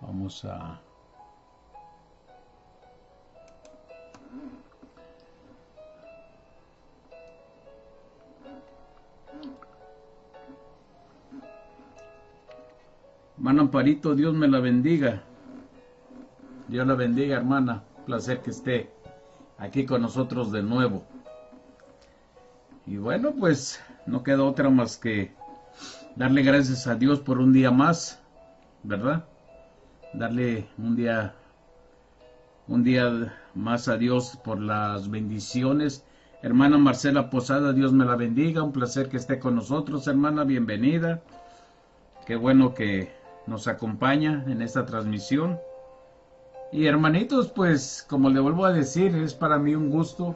Vamos a... Hermano Amparito, Dios me la bendiga. Dios la bendiga, hermana. Placer que esté aquí con nosotros de nuevo. Y bueno, pues no queda otra más que darle gracias a Dios por un día más, ¿verdad? Darle un día más a Dios por las bendiciones. Hermana Marcela Posada, Dios me la bendiga. Un placer que esté con nosotros, hermana. Bienvenida. Qué bueno que nos acompaña en esta transmisión. Y hermanitos, pues como le vuelvo a decir, es para mí un gusto.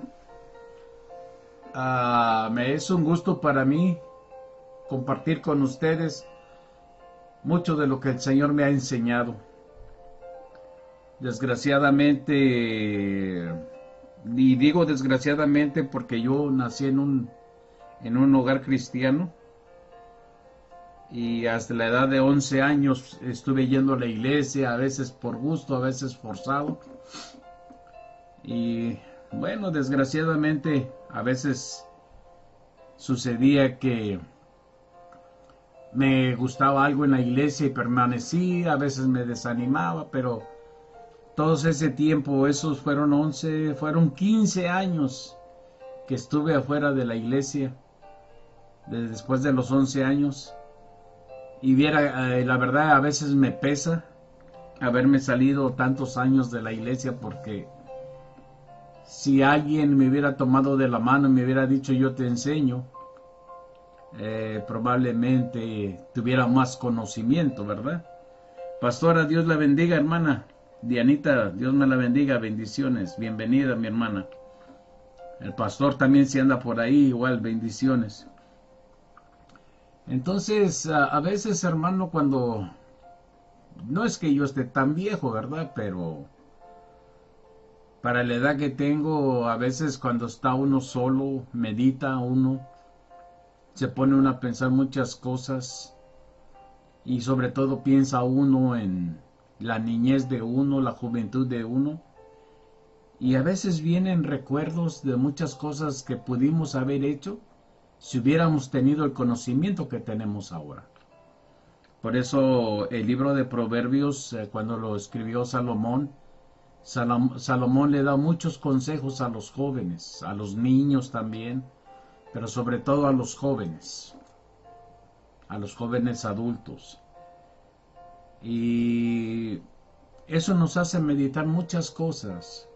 Es un gusto para mí compartir con ustedes mucho de lo que el Señor me ha enseñado. Desgraciadamente, y digo desgraciadamente porque yo nací en un hogar cristiano. Y hasta la edad de 11 años estuve yendo a la iglesia, a veces por gusto, a veces forzado. Y bueno, desgraciadamente a veces sucedía que me gustaba algo en la iglesia y permanecí, a veces me desanimaba, pero todo ese tiempo, esos fueron 15 años que estuve afuera de la iglesia, después de los 11 años. Y la verdad a veces me pesa haberme salido tantos años de la iglesia, porque si alguien me hubiera tomado de la mano y me hubiera dicho yo te enseño, probablemente tuviera más conocimiento, ¿verdad? Pastora, Dios la bendiga, hermana. Dianita, Dios me la bendiga, bendiciones. Bienvenida, mi hermana. El pastor también si anda por ahí, igual, bendiciones. Entonces, a veces, hermano, cuando... No es que yo esté tan viejo, ¿verdad? Pero para la edad que tengo, a veces cuando está uno solo, medita uno, se pone uno a pensar muchas cosas y sobre todo piensa uno en la niñez de uno, la juventud de uno. Y a veces vienen recuerdos de muchas cosas que pudimos haber hecho si hubiéramos tenido el conocimiento que tenemos ahora. Por eso el libro de Proverbios, cuando lo escribió Salomón, Salomón le da muchos consejos a los jóvenes, a los niños también, pero sobre todo a los jóvenes adultos. Y eso nos hace meditar muchas cosas,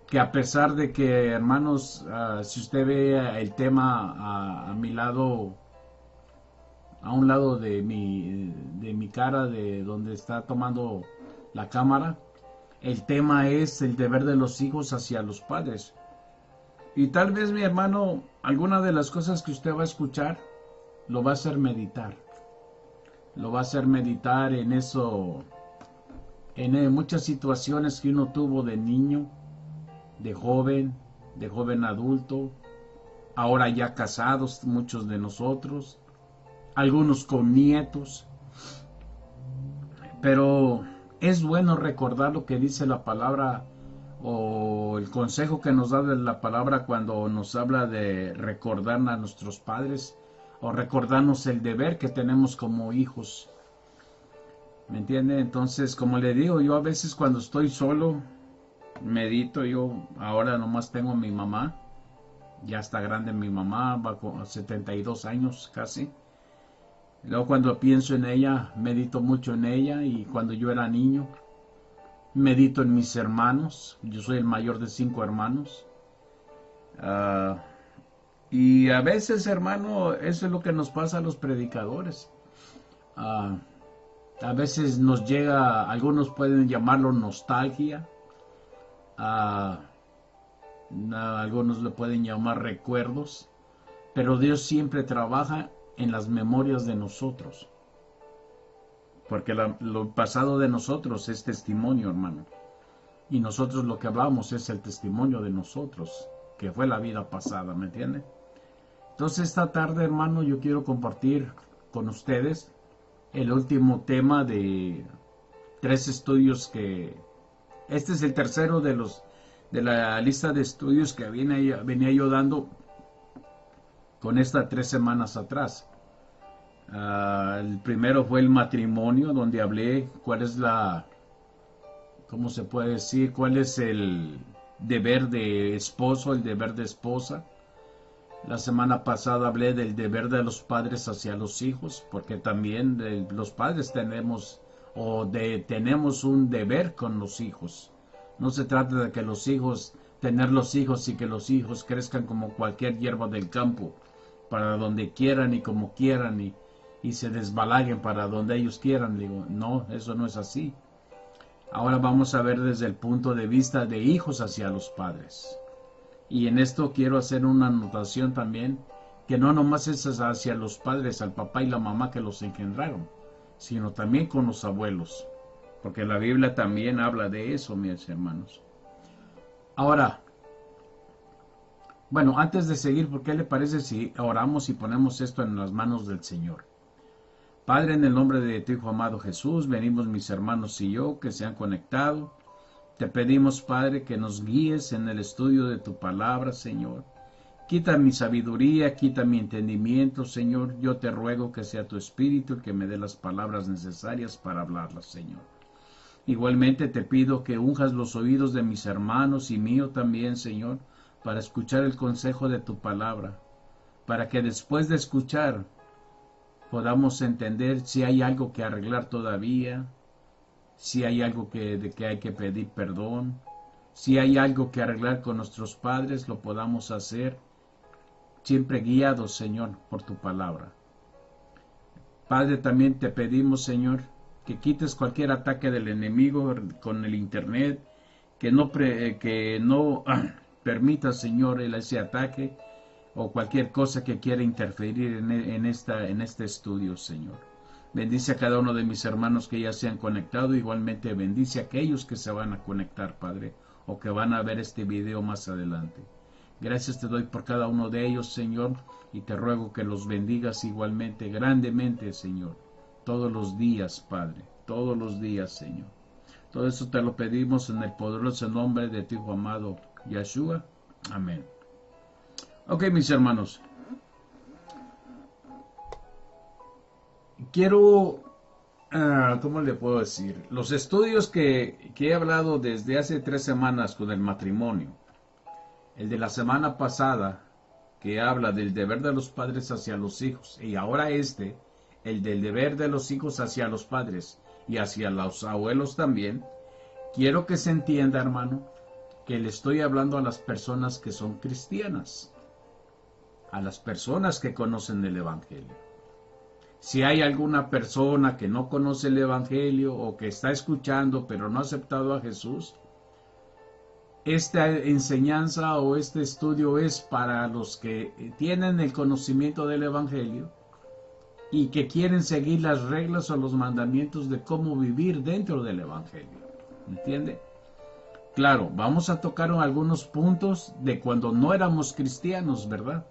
que a pesar de que, hermanos, si usted ve el tema a mi lado, a un lado de mi cara, de donde está tomando la cámara, el tema es el deber de los hijos hacia los padres. Y tal vez, mi hermano, alguna de las cosas que usted va a escuchar lo va a hacer meditar. Lo va a hacer meditar en eso, en muchas situaciones que uno tuvo de niño, de joven adulto, ahora ya casados muchos de nosotros, algunos con nietos. Pero es bueno recordar lo que dice la palabra, o el consejo que nos da de la palabra cuando nos habla de recordar a nuestros padres, o recordarnos el deber que tenemos como hijos. ¿Me entiende? Entonces, como le digo, yo a veces cuando estoy solo, medito. Yo ahora nomás tengo a mi mamá, ya está grande mi mamá, va con 72 años casi. Luego cuando pienso en ella, medito mucho en ella, y cuando yo era niño, medito en mis hermanos. Yo soy el mayor de 5 hermanos. Y a veces, hermano, eso es lo que nos pasa a los predicadores. A veces nos llega, algunos pueden llamarlo nostalgia, algunos le pueden llamar recuerdos, pero Dios siempre trabaja en las memorias de nosotros, porque lo pasado de nosotros es testimonio, hermano, y nosotros lo que hablamos es el testimonio de nosotros, que fue la vida pasada, ¿me entiende? Entonces esta tarde, hermano, yo quiero compartir con ustedes el último tema de 3 estudios que... Este es el tercero de la lista de estudios que venía yo dando con estas 3 semanas atrás. El primero fue el matrimonio, donde hablé cuál es ¿cómo se puede decir? ¿Cuál es el deber de esposo, el deber de esposa? La semana pasada hablé del deber de los padres hacia los hijos, porque también los padres tenemos un deber con los hijos. No se trata de que tener los hijos y que los hijos crezcan como cualquier hierba del campo, para donde quieran y como quieran y se desbalaguen para donde ellos quieran. Digo, no, eso no es así. Ahora vamos a ver desde el punto de vista de hijos hacia los padres. Y en esto quiero hacer una anotación también, que no nomás es hacia los padres, al papá y la mamá que los engendraron, sino también con los abuelos, porque la Biblia también habla de eso, mis hermanos. Ahora, bueno, antes de seguir, ¿por qué le parece si oramos y ponemos esto en las manos del Señor? Padre, en el nombre de tu Hijo amado Jesús, venimos mis hermanos y yo que se han conectado. Te pedimos, Padre, que nos guíes en el estudio de tu palabra, Señor. Quita mi sabiduría, quita mi entendimiento, Señor. Yo te ruego que sea tu Espíritu el que me dé las palabras necesarias para hablarlas, Señor. Igualmente te pido que unjas los oídos de mis hermanos y mío también, Señor, para escuchar el consejo de tu palabra, para que después de escuchar podamos entender si hay algo que arreglar todavía, si hay algo de que hay que pedir perdón, si hay algo que arreglar con nuestros padres, lo podamos hacer, siempre guiados, Señor, por tu palabra. Padre, también te pedimos, Señor, que quites cualquier ataque del enemigo con el internet, que no permita, Señor, ese ataque o cualquier cosa que quiera interferir en este estudio, Señor. Bendice a cada uno de mis hermanos que ya se han conectado. Igualmente bendice a aquellos que se van a conectar, Padre, o que van a ver este video más adelante. Gracias te doy por cada uno de ellos, Señor, y te ruego que los bendigas igualmente, grandemente, Señor, todos los días, Padre, todos los días, Señor. Todo eso te lo pedimos en el poderoso nombre de tu Hijo amado, Yeshua. Amén. Ok, mis hermanos. Quiero, ¿cómo le puedo decir? Los estudios que he hablado desde hace 3 semanas con el matrimonio. El de la semana pasada, que habla del deber de los padres hacia los hijos. Y ahora el del deber de los hijos hacia los padres y hacia los abuelos también. Quiero que se entienda, hermano, que le estoy hablando a las personas que son cristianas. A las personas que conocen el Evangelio. Si hay alguna persona que no conoce el Evangelio o que está escuchando pero no ha aceptado a Jesús, esta enseñanza o este estudio es para los que tienen el conocimiento del Evangelio y que quieren seguir las reglas o los mandamientos de cómo vivir dentro del Evangelio. ¿Entiende? Claro, vamos a tocar algunos puntos de cuando no éramos cristianos, ¿verdad?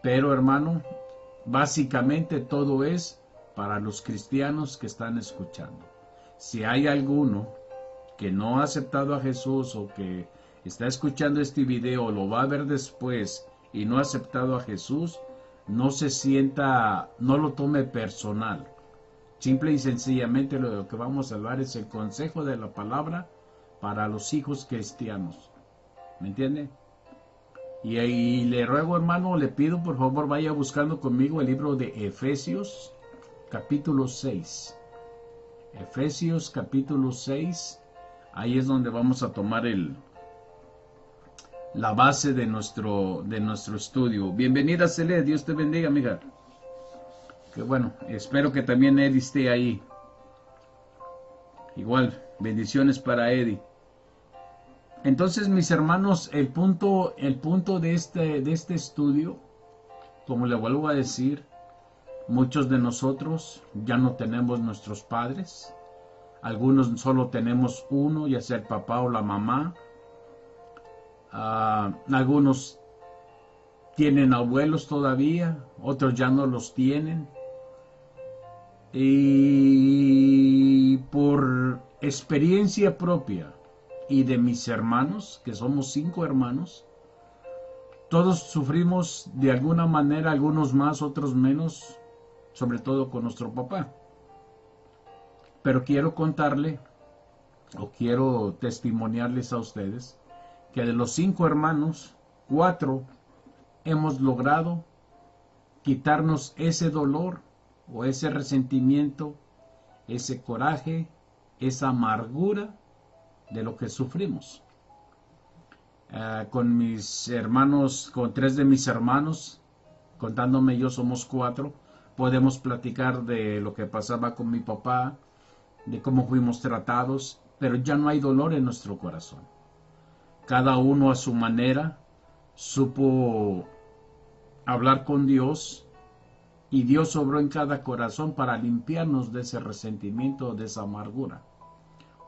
Pero, hermano, básicamente todo es para los cristianos que están escuchando. Si hay alguno que no ha aceptado a Jesús o que está escuchando este video o lo va a ver después y no ha aceptado a Jesús, no lo tome personal. Simple y sencillamente lo que vamos a hablar es el consejo de la palabra para los hijos cristianos. ¿Me entiende? Y le ruego, hermano, le pido, por favor, vaya buscando conmigo el libro de Efesios, capítulo 6. Efesios, capítulo 6. Ahí es donde vamos a tomar la base de nuestro estudio. Bienvenida, Cele, Dios te bendiga, amiga. Que bueno, espero que también Eddie esté ahí. Igual, bendiciones para Eddie. Entonces, mis hermanos, el punto de este estudio, como le vuelvo a decir, muchos de nosotros ya no tenemos nuestros padres. Algunos solo tenemos uno, ya sea el papá o la mamá. Algunos tienen abuelos todavía, otros ya no los tienen. Y por experiencia propia y de mis hermanos, que somos 5 hermanos, todos sufrimos de alguna manera, algunos más, otros menos, sobre todo con nuestro papá. Pero quiero contarle, o quiero testimoniarles a ustedes, que de los 5 hermanos, 4 hemos logrado quitarnos ese dolor o ese resentimiento, ese coraje, esa amargura de lo que sufrimos. Con mis hermanos, con 3 de mis hermanos, contándome yo somos 4, podemos platicar de lo que pasaba con mi papá, de cómo fuimos tratados, pero ya no hay dolor en nuestro corazón. Cada uno a su manera supo hablar con Dios y Dios obró en cada corazón para limpiarnos de ese resentimiento, de esa amargura.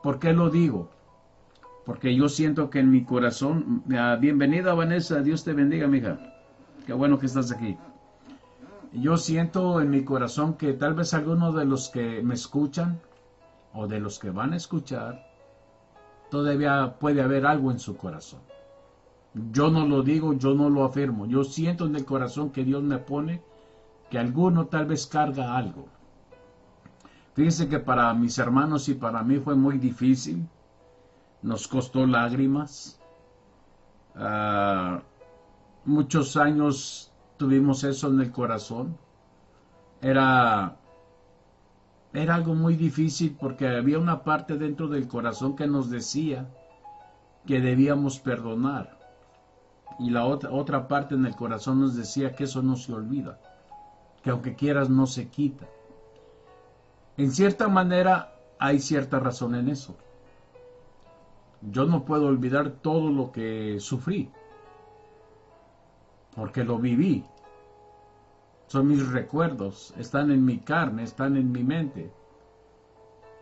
¿Por qué lo digo? Porque yo siento que en mi corazón, bienvenida Vanessa, Dios te bendiga, mija. Qué bueno que estás aquí. Yo siento en mi corazón que tal vez algunos de los que me escuchan o de los que van a escuchar, todavía puede haber algo en su corazón. Yo no lo digo, yo no lo afirmo. Yo siento en el corazón que Dios me pone que alguno tal vez carga algo. Fíjense que para mis hermanos y para mí fue muy difícil. Nos costó lágrimas. Muchos años tuvimos eso en el corazón. Era algo muy difícil porque había una parte dentro del corazón que nos decía que debíamos perdonar. Y la otra parte en el corazón nos decía que eso no se olvida, que aunque quieras no se quita. En cierta manera hay cierta razón en eso. Yo no puedo olvidar todo lo que sufrí, porque lo viví. Son mis recuerdos, están en mi carne, están en mi mente.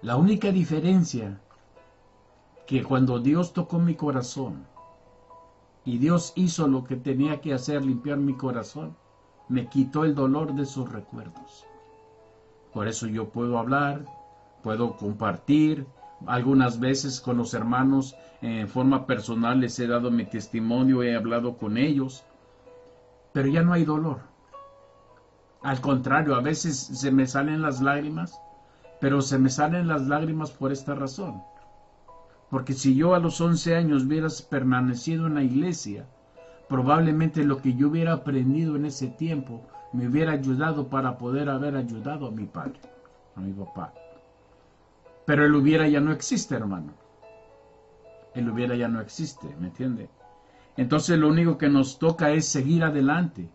La única diferencia que cuando Dios tocó mi corazón y Dios hizo lo que tenía que hacer, limpiar mi corazón, me quitó el dolor de esos recuerdos. Por eso yo puedo hablar, puedo compartir. Algunas veces con los hermanos en forma personal les he dado mi testimonio, he hablado con ellos, pero ya no hay dolor. Al contrario, a veces se me salen las lágrimas, pero se me salen las lágrimas por esta razón. Porque si yo a los 11 años hubiera permanecido en la iglesia, probablemente lo que yo hubiera aprendido en ese tiempo me hubiera ayudado para poder haber ayudado a mi padre, a mi papá. Pero el hubiera ya no existe, hermano. El hubiera ya no existe, ¿me entiende? Entonces lo único que nos toca es seguir adelante.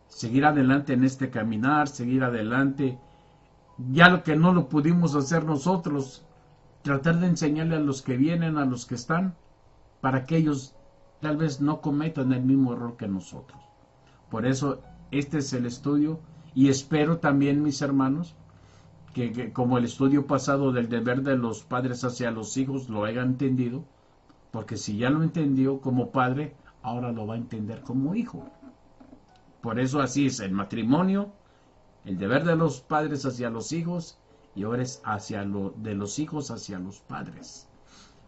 Seguir adelante en este caminar, seguir adelante. Ya lo que no lo pudimos hacer nosotros, tratar de enseñarle a los que vienen, a los que están, para que ellos tal vez no cometan el mismo error que nosotros. Por eso este es el estudio y espero también, mis hermanos, que como el estudio pasado del deber de los padres hacia los hijos lo haya entendido, porque si ya lo entendió como padre, ahora lo va a entender como hijo. Por eso así es el matrimonio, el deber de los padres hacia los hijos, y ahora es de los hijos hacia los padres.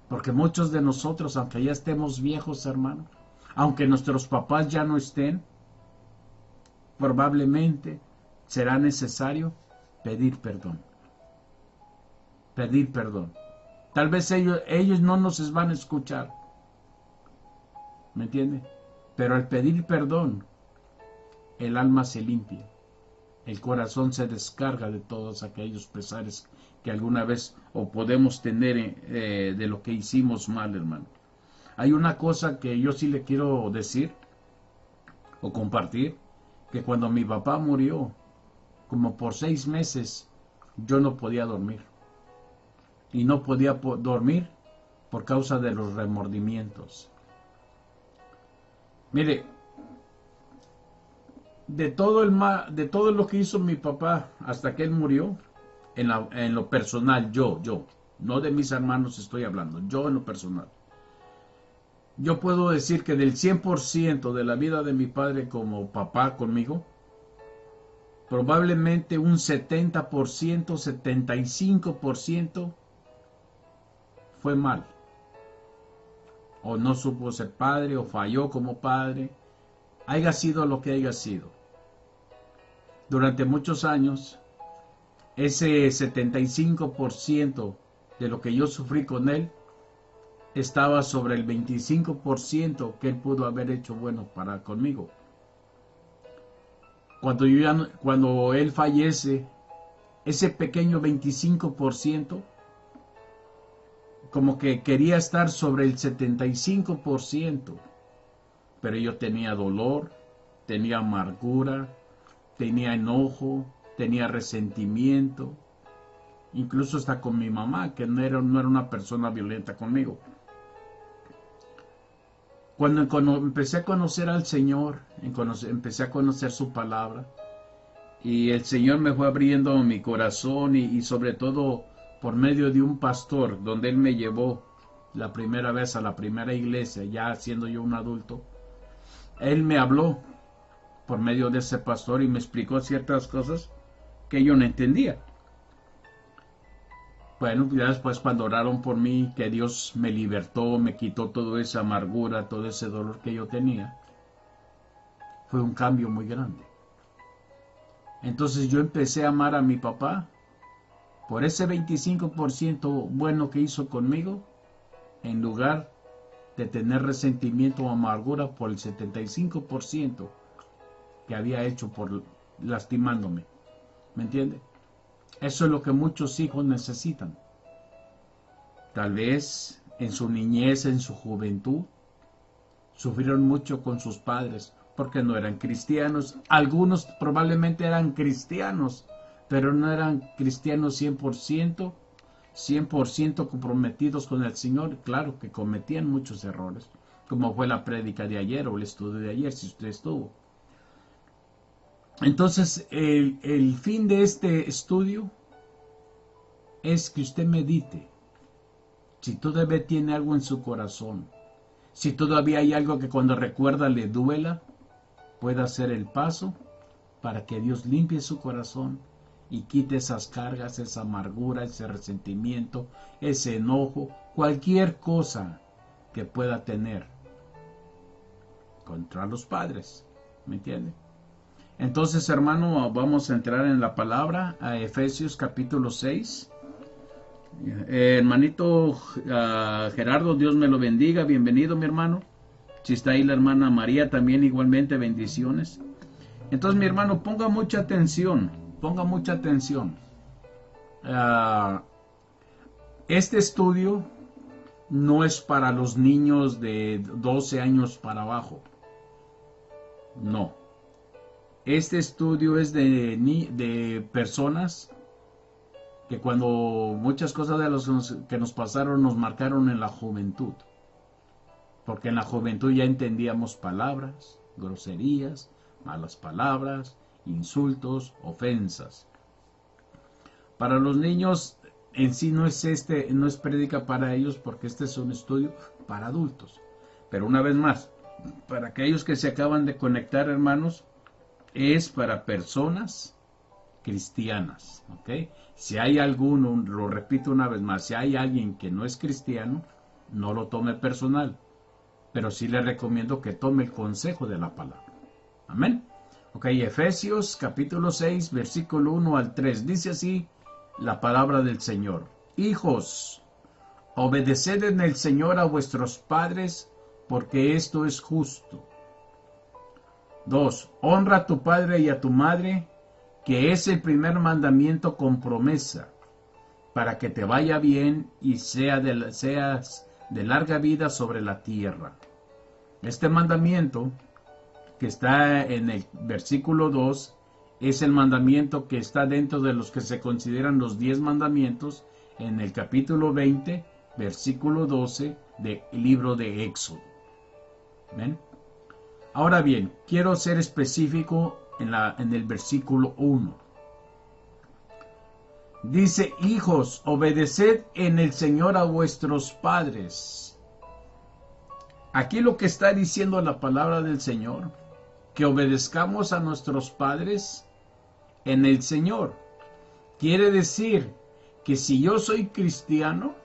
Porque muchos de nosotros, aunque ya estemos viejos, hermano, aunque nuestros papás ya no estén, probablemente será necesario pedir perdón. Pedir perdón. Tal vez ellos no nos van a escuchar. ¿Me entiende? Pero al pedir perdón, el alma se limpia. El corazón se descarga de todos aquellos pesares que alguna vez o podemos tener de lo que hicimos mal, hermano. Hay una cosa que yo sí le quiero decir o compartir, que cuando mi papá murió, como por 6 meses, yo no podía dormir. Y no podía dormir por causa de los remordimientos. Mire, de todo lo que hizo mi papá hasta que él murió, en lo personal, yo, no de mis hermanos estoy hablando, yo en lo personal, yo puedo decir que del 100% de la vida de mi padre como papá conmigo, probablemente un 70%, 75% fue mal, o no supo ser padre, o falló como padre, haya sido lo que haya sido. Durante muchos años, ese 75% de lo que yo sufrí con él, estaba sobre el 25% que él pudo haber hecho bueno para conmigo. Cuando él fallece, ese pequeño 25%, como que quería estar sobre el 75%, pero yo tenía dolor, tenía amargura, tenía enojo, tenía resentimiento, incluso hasta con mi mamá, que no era una persona violenta conmigo. Cuando empecé a conocer al Señor, empecé a conocer su palabra, y el Señor me fue abriendo mi corazón y sobre todo por medio de un pastor, donde Él me llevó la primera vez a la primera iglesia, ya siendo yo un adulto. Él me habló por medio de ese pastor y me explicó ciertas cosas que yo no entendía. Bueno, ya después cuando oraron por mí, que Dios me libertó, me quitó toda esa amargura, todo ese dolor que yo tenía, fue un cambio muy grande. Entonces yo empecé a amar a mi papá por ese 25% bueno que hizo conmigo, en lugar de tener resentimiento o amargura por el 75% que había hecho por lastimándome. ¿Me entiende? Eso es lo que muchos hijos necesitan. Tal vez en su niñez, en su juventud, sufrieron mucho con sus padres porque no eran cristianos. Algunos probablemente eran cristianos, pero no eran cristianos 100% comprometidos con el Señor. Claro que cometían muchos errores, como fue la prédica de ayer o el estudio de ayer, si usted estuvo. Entonces, el fin de este estudio es que usted medite. Si todavía tiene algo en su corazón, si todavía hay algo que cuando recuerda le duela, pueda hacer el paso para que Dios limpie su corazón y quite esas cargas, esa amargura, ese resentimiento, ese enojo, cualquier cosa que pueda tener contra los padres. ¿Me entiende? Entonces, hermano, vamos a entrar en la palabra, a Efesios capítulo 6. Hermanito Gerardo, Dios me lo bendiga, bienvenido mi hermano. Si está ahí la hermana María también, igualmente bendiciones. Entonces, mi hermano, ponga mucha atención, ponga mucha atención. Este estudio no es para los niños de 12 años para abajo. No. Este estudio es de personas que cuando muchas cosas de los que nos pasaron nos marcaron en la juventud. Porque en la juventud ya entendíamos palabras, groserías, malas palabras, insultos, ofensas. Para los niños en sí no es prédica para ellos, porque este es un estudio para adultos. Pero una vez más, para aquellos que se acaban de conectar, hermanos, es para personas cristianas, ¿ok? Si hay alguno, lo repito una vez más, si hay alguien que no es cristiano, no lo tome personal, pero sí le recomiendo que tome el consejo de la palabra. Amén. Ok, Efesios capítulo 6, versículo 1 al 3, dice así la palabra del Señor. Hijos, obedeced en el Señor a vuestros padres, porque esto es justo. 2. Honra a tu padre y a tu madre, que es el primer mandamiento con promesa, para que te vaya bien y seas de larga vida sobre la tierra. Este mandamiento, que está en el versículo 2, es el mandamiento que está dentro de los que se consideran los 10 mandamientos en el capítulo 20, versículo 12 del libro de Éxodo. ¿Ven? Ahora bien, quiero ser específico en el versículo 1. Dice, hijos, obedeced en el Señor a vuestros padres. Aquí lo que está diciendo la palabra del Señor, que obedezcamos a nuestros padres en el Señor. Quiere decir que si yo soy cristiano,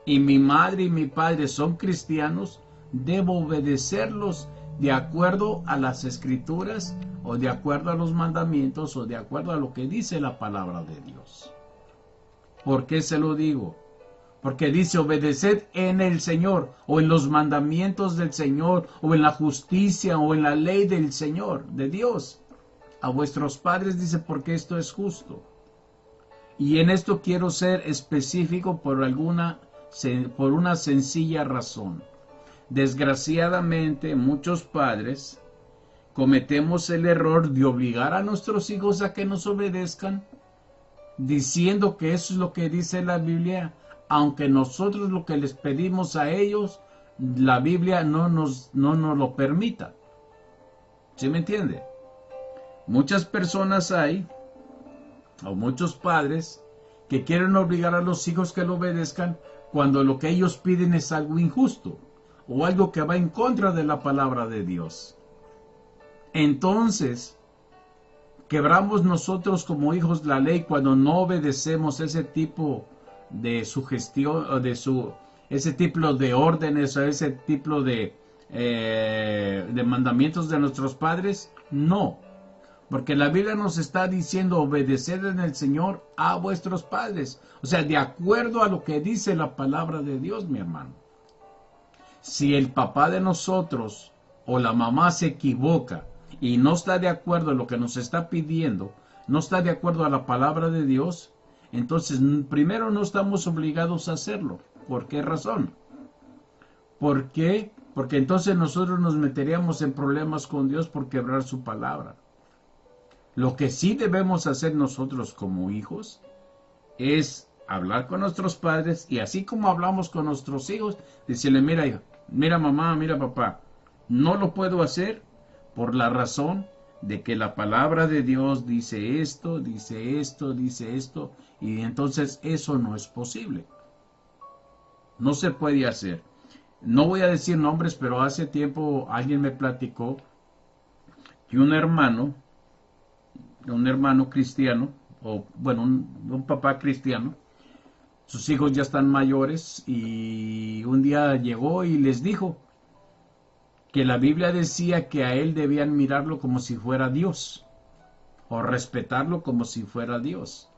y mi madre y mi padre son cristianos, debo obedecerlos de acuerdo a las escrituras o de acuerdo a los mandamientos o de acuerdo a lo que dice la palabra de Dios. ¿Por qué se lo digo? Porque dice obedeced en el Señor o en los mandamientos del Señor o en la justicia o en la ley del Señor, de Dios. A vuestros padres dice porque esto es justo. Y en esto quiero ser específico por una sencilla razón. Desgraciadamente, muchos padres cometemos el error de obligar a nuestros hijos a que nos obedezcan, diciendo que eso es lo que dice la Biblia, aunque nosotros lo que les pedimos a ellos, la Biblia no nos lo permita. ¿Sí me entiende? Muchas personas hay, o muchos padres, que quieren obligar a los hijos que lo obedezcan cuando lo que ellos piden es algo injusto o algo que va en contra de la palabra de Dios. Entonces, quebramos nosotros como hijos la ley cuando no obedecemos ese tipo de sugestión o ese tipo de órdenes o ese tipo de mandamientos de nuestros padres. No. Porque la Biblia nos está diciendo obedeced en el Señor a vuestros padres. O sea, de acuerdo a lo que dice la palabra de Dios, mi hermano. Si el papá de nosotros o la mamá se equivoca y no está de acuerdo a lo que nos está pidiendo, no está de acuerdo a la palabra de Dios, entonces primero no estamos obligados a hacerlo. ¿Por qué razón? ¿Por qué? Porque entonces nosotros nos meteríamos en problemas con Dios por quebrar su palabra. Lo que sí debemos hacer nosotros como hijos es hablar con nuestros padres y así como hablamos con nuestros hijos, decirle, mira hijo, mira mamá, mira papá, no lo puedo hacer por la razón de que la palabra de Dios dice esto, dice esto, dice esto, y entonces eso no es posible. No se puede hacer. No voy a decir nombres, pero hace tiempo alguien me platicó que un hermano cristiano, o bueno, un papá cristiano, sus hijos ya están mayores y un día llegó y les dijo que la Biblia decía que a él debían mirarlo como si fuera Dios o respetarlo como si fuera Dios,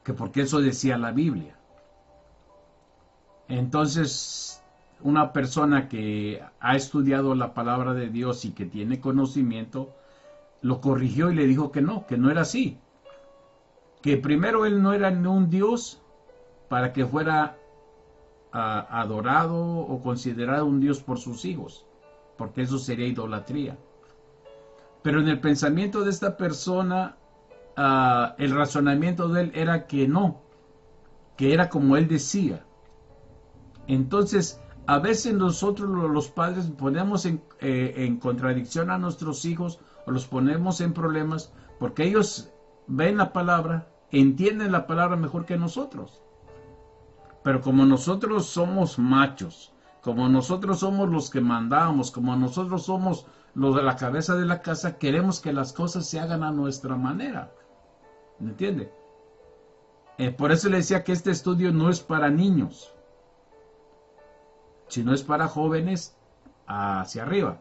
que porque eso decía la Biblia. Entonces, una persona que ha estudiado la palabra de Dios y que tiene conocimiento, lo corrigió y le dijo que no era así. Que primero él no era un Dios para que fuera adorado o considerado un Dios por sus hijos, porque eso sería idolatría. Pero en el pensamiento de esta persona, el razonamiento de él era que no, que era como él decía. Entonces, a veces nosotros los padres ponemos en contradicción a nuestros hijos o los ponemos en problemas porque ellos ven la palabra, entienden la palabra mejor que nosotros. Pero como nosotros somos machos, como nosotros somos los que mandamos, como nosotros somos los de la cabeza de la casa, queremos que las cosas se hagan a nuestra manera. ¿Me entiende? Por eso le decía que este estudio no es para niños, sino es para jóvenes hacia arriba.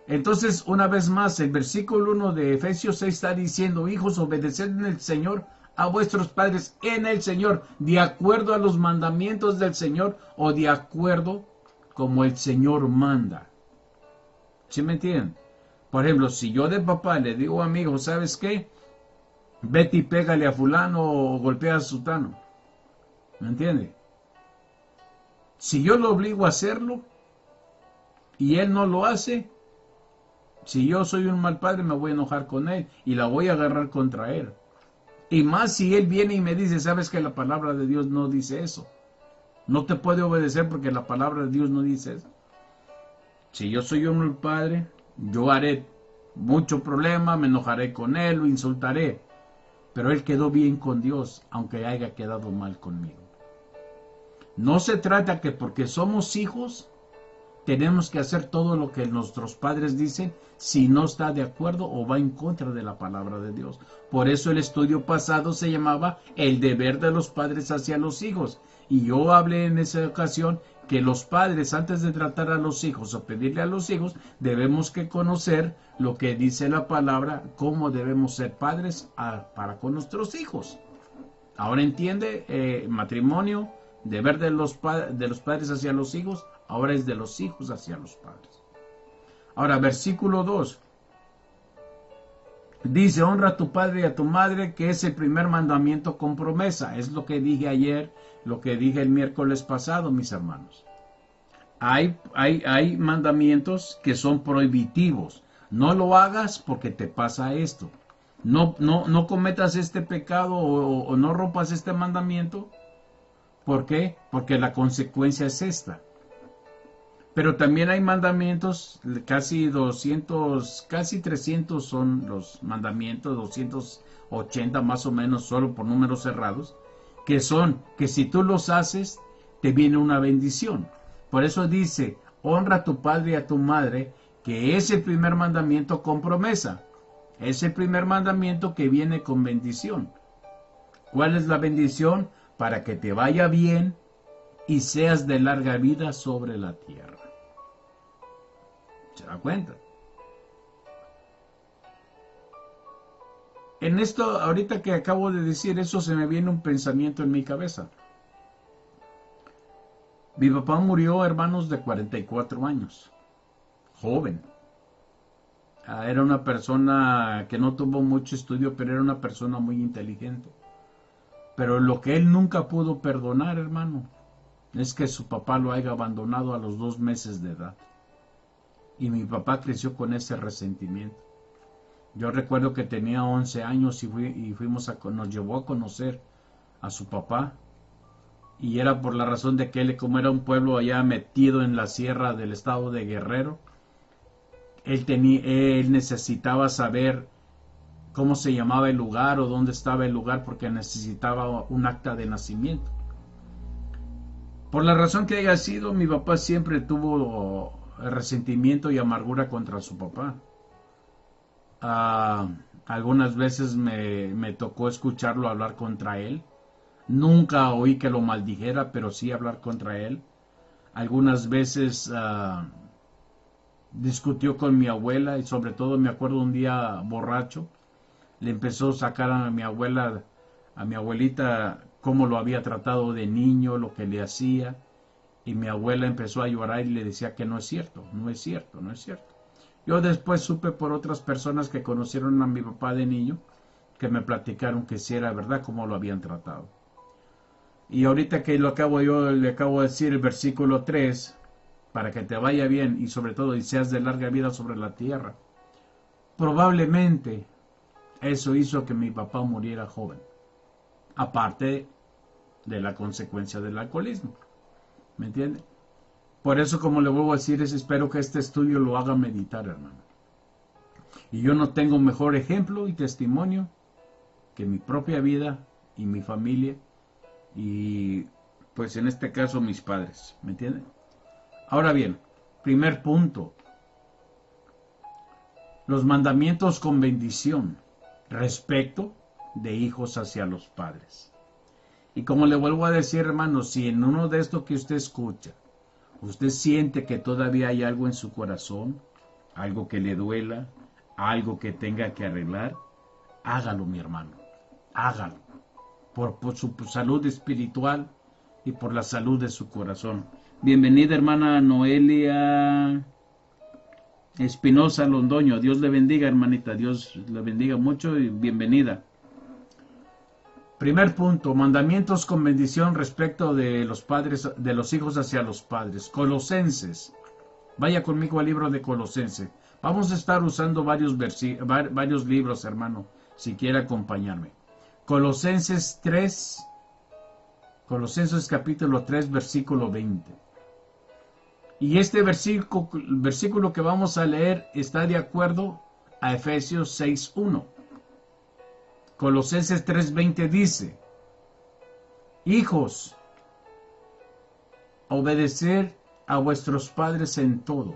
Entonces, una vez más, el versículo 1 de Efesios 6 está diciendo, hijos, obedeced en el Señor a vuestros padres en el Señor, de acuerdo a los mandamientos del Señor o de acuerdo como el Señor manda. ¿Sí me entienden? Por ejemplo, si yo de papá le digo a mi hijo, ¿sabes qué? Vete y pégale a fulano o golpea a sutano. ¿Me entiende? Si yo lo obligo a hacerlo y él no lo hace, si yo soy un mal padre me voy a enojar con él y la voy a agarrar contra él. Y más si él viene y me dice, sabes que la palabra de Dios no dice eso. No te puede obedecer porque la palabra de Dios no dice eso. Si yo soy un mal padre, yo haré mucho problema, me enojaré con él, lo insultaré. Pero él quedó bien con Dios, aunque haya quedado mal conmigo. No se trata que porque somos hijos, tenemos que hacer todo lo que nuestros padres dicen si no está de acuerdo o va en contra de la palabra de Dios. Por eso el estudio pasado se llamaba el deber de los padres hacia los hijos. Y yo hablé en esa ocasión que los padres, antes de tratar a los hijos o pedirle a los hijos, debemos que conocer lo que dice la palabra, cómo debemos ser padres para con nuestros hijos. Ahora entiende, matrimonio, deber de los padres hacia los hijos, ahora es de los hijos hacia los padres. Ahora, versículo 2. Dice, honra a tu padre y a tu madre, que es el primer mandamiento con promesa. Es lo que dije ayer, lo que dije el miércoles pasado, mis hermanos. Hay mandamientos que son prohibitivos. No lo hagas porque te pasa esto. No cometas este pecado o no rompas este mandamiento. ¿Por qué? Porque la consecuencia es esta. Pero también hay mandamientos, casi 200, casi 300 son los mandamientos, 280 más o menos, solo por números cerrados, que son que si tú los haces, te viene una bendición. Por eso dice, honra a tu padre y a tu madre, que es el primer mandamiento con promesa. Es el primer mandamiento que viene con bendición. ¿Cuál es la bendición? Para que te vaya bien y seas de larga vida sobre la tierra. ¿Se da cuenta? En esto, ahorita que acabo de decir eso, se me viene un pensamiento en mi cabeza. Mi papá murió, hermanos, de 44 años. Joven. Era una persona que no tuvo mucho estudio, pero era una persona muy inteligente. Pero lo que él nunca pudo perdonar, hermano, es que su papá lo haya abandonado a los 2 meses de edad. Y mi papá creció con ese resentimiento. Yo recuerdo que tenía 11 años y nos llevó a conocer a su papá. Y era por la razón de que él, como era un pueblo allá metido en la sierra del estado de Guerrero, él necesitaba saber cómo se llamaba el lugar o dónde estaba el lugar porque necesitaba un acta de nacimiento. Por la razón que haya sido, mi papá siempre tuvo resentimiento y amargura contra su papá. Algunas veces me tocó escucharlo hablar contra él. Nunca oí que lo maldijera, pero sí hablar contra él. Algunas veces discutió con mi abuela y sobre todo me acuerdo un día borracho. Le empezó a sacar a mi abuelita, cómo lo había tratado de niño, lo que le hacía. Y mi abuela empezó a llorar y le decía que no es cierto, no es cierto, no es cierto. Yo después supe por otras personas que conocieron a mi papá de niño, que me platicaron que sí era verdad cómo lo habían tratado. Y ahorita que le acabo de decir el versículo 3, para que te vaya bien y sobre todo y seas de larga vida sobre la tierra. Probablemente eso hizo que mi papá muriera joven, aparte de la consecuencia del alcoholismo. ¿Me entiende? Por eso, como le vuelvo a decir, espero que este estudio lo haga meditar, hermano. Y yo no tengo mejor ejemplo y testimonio que mi propia vida y mi familia y, pues en este caso, mis padres. ¿Me entiende? Ahora bien, primer punto. Los mandamientos con bendición respecto de hijos hacia los padres. Y como le vuelvo a decir, hermano, si en uno de estos que usted escucha, usted siente que todavía hay algo en su corazón, algo que le duela, algo que tenga que arreglar, hágalo, mi hermano, hágalo, por su salud espiritual y por la salud de su corazón. Bienvenida, hermana Noelia Espinosa Londoño. Dios le bendiga, hermanita, Dios le bendiga mucho y bienvenida. Primer punto, mandamientos con bendición respecto de los padres, de los hijos hacia los padres. Colosenses. Vaya conmigo al libro de Colosenses. Vamos a estar usando varios libros, hermano, si quiere acompañarme. Colosenses 3, Colosenses capítulo 3, versículo 20. Y este versículo que vamos a leer está de acuerdo a Efesios 6:1. Colosenses 3:20 dice: hijos, obedecer a vuestros padres en todo,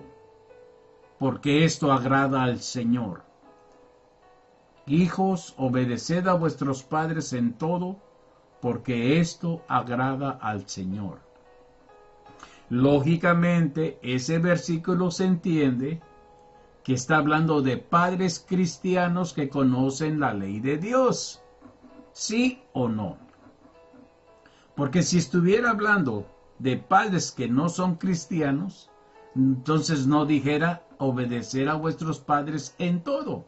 porque esto agrada al Señor. Hijos, obedeced a vuestros padres en todo, porque esto agrada al Señor. Lógicamente, ese versículo se entiende que está hablando de padres cristianos que conocen la ley de Dios. ¿Sí o no? Porque si estuviera hablando de padres que no son cristianos, entonces no dijera obedecer a vuestros padres en todo.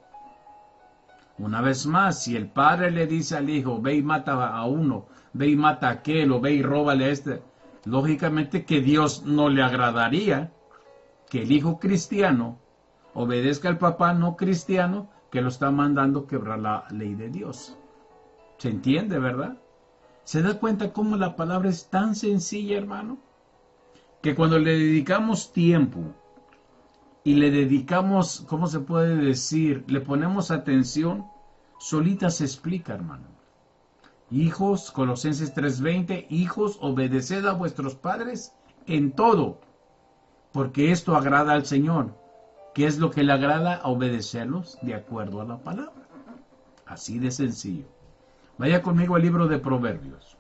Una vez más, si el padre le dice al hijo, ve y mata a uno, ve y mata a aquel, o ve y róbale a este, lógicamente que Dios no le agradaría que el hijo cristiano obedezca al papá no cristiano que lo está mandando quebrar la ley de Dios. ¿Se entiende, verdad? ¿Se da cuenta cómo la palabra es tan sencilla, hermano? Que cuando le dedicamos tiempo y le dedicamos, ¿cómo se puede decir? Le ponemos atención, solita se explica, hermano. Hijos, Colosenses 3:20, hijos, obedeced a vuestros padres en todo, porque esto agrada al Señor. ¿Qué es lo que le agrada? Obedecerlos de acuerdo a la palabra. Así de sencillo. Vaya conmigo al libro de Proverbios.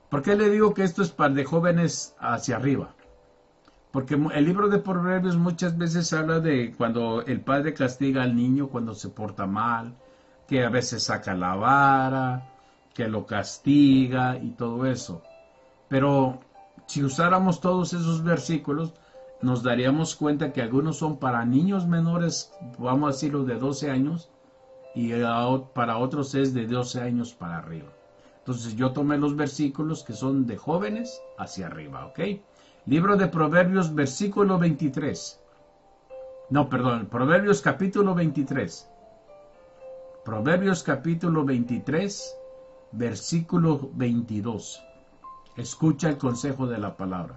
¿Por qué le digo que esto es para de jóvenes hacia arriba? Porque el libro de Proverbios muchas veces habla de cuando el padre castiga al niño cuando se porta mal, que a veces saca la vara, que lo castiga y todo eso. Pero si usáramos todos esos versículos, nos daríamos cuenta que algunos son para niños menores, vamos a decirlo, de 12 años, y para otros es de 12 años para arriba. Entonces yo tomé los versículos que son de jóvenes hacia arriba, ¿ok? Libro de Proverbios, versículo 23. No, perdón, Proverbios capítulo 23. Proverbios capítulo 23, versículo 22. Escucha el consejo de la palabra.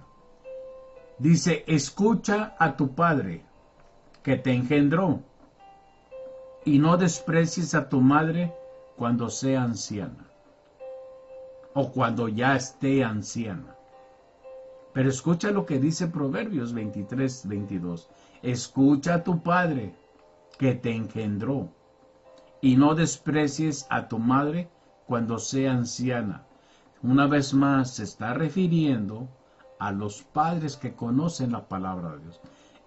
Dice, escucha a tu padre, que te engendró, y no desprecies a tu madre cuando sea anciana, o cuando ya esté anciana. Pero escucha lo que dice Proverbios 23, 22. Escucha a tu padre, que te engendró, y no desprecies a tu madre cuando sea anciana. Una vez más se está refiriendo a los padres que conocen la palabra de Dios.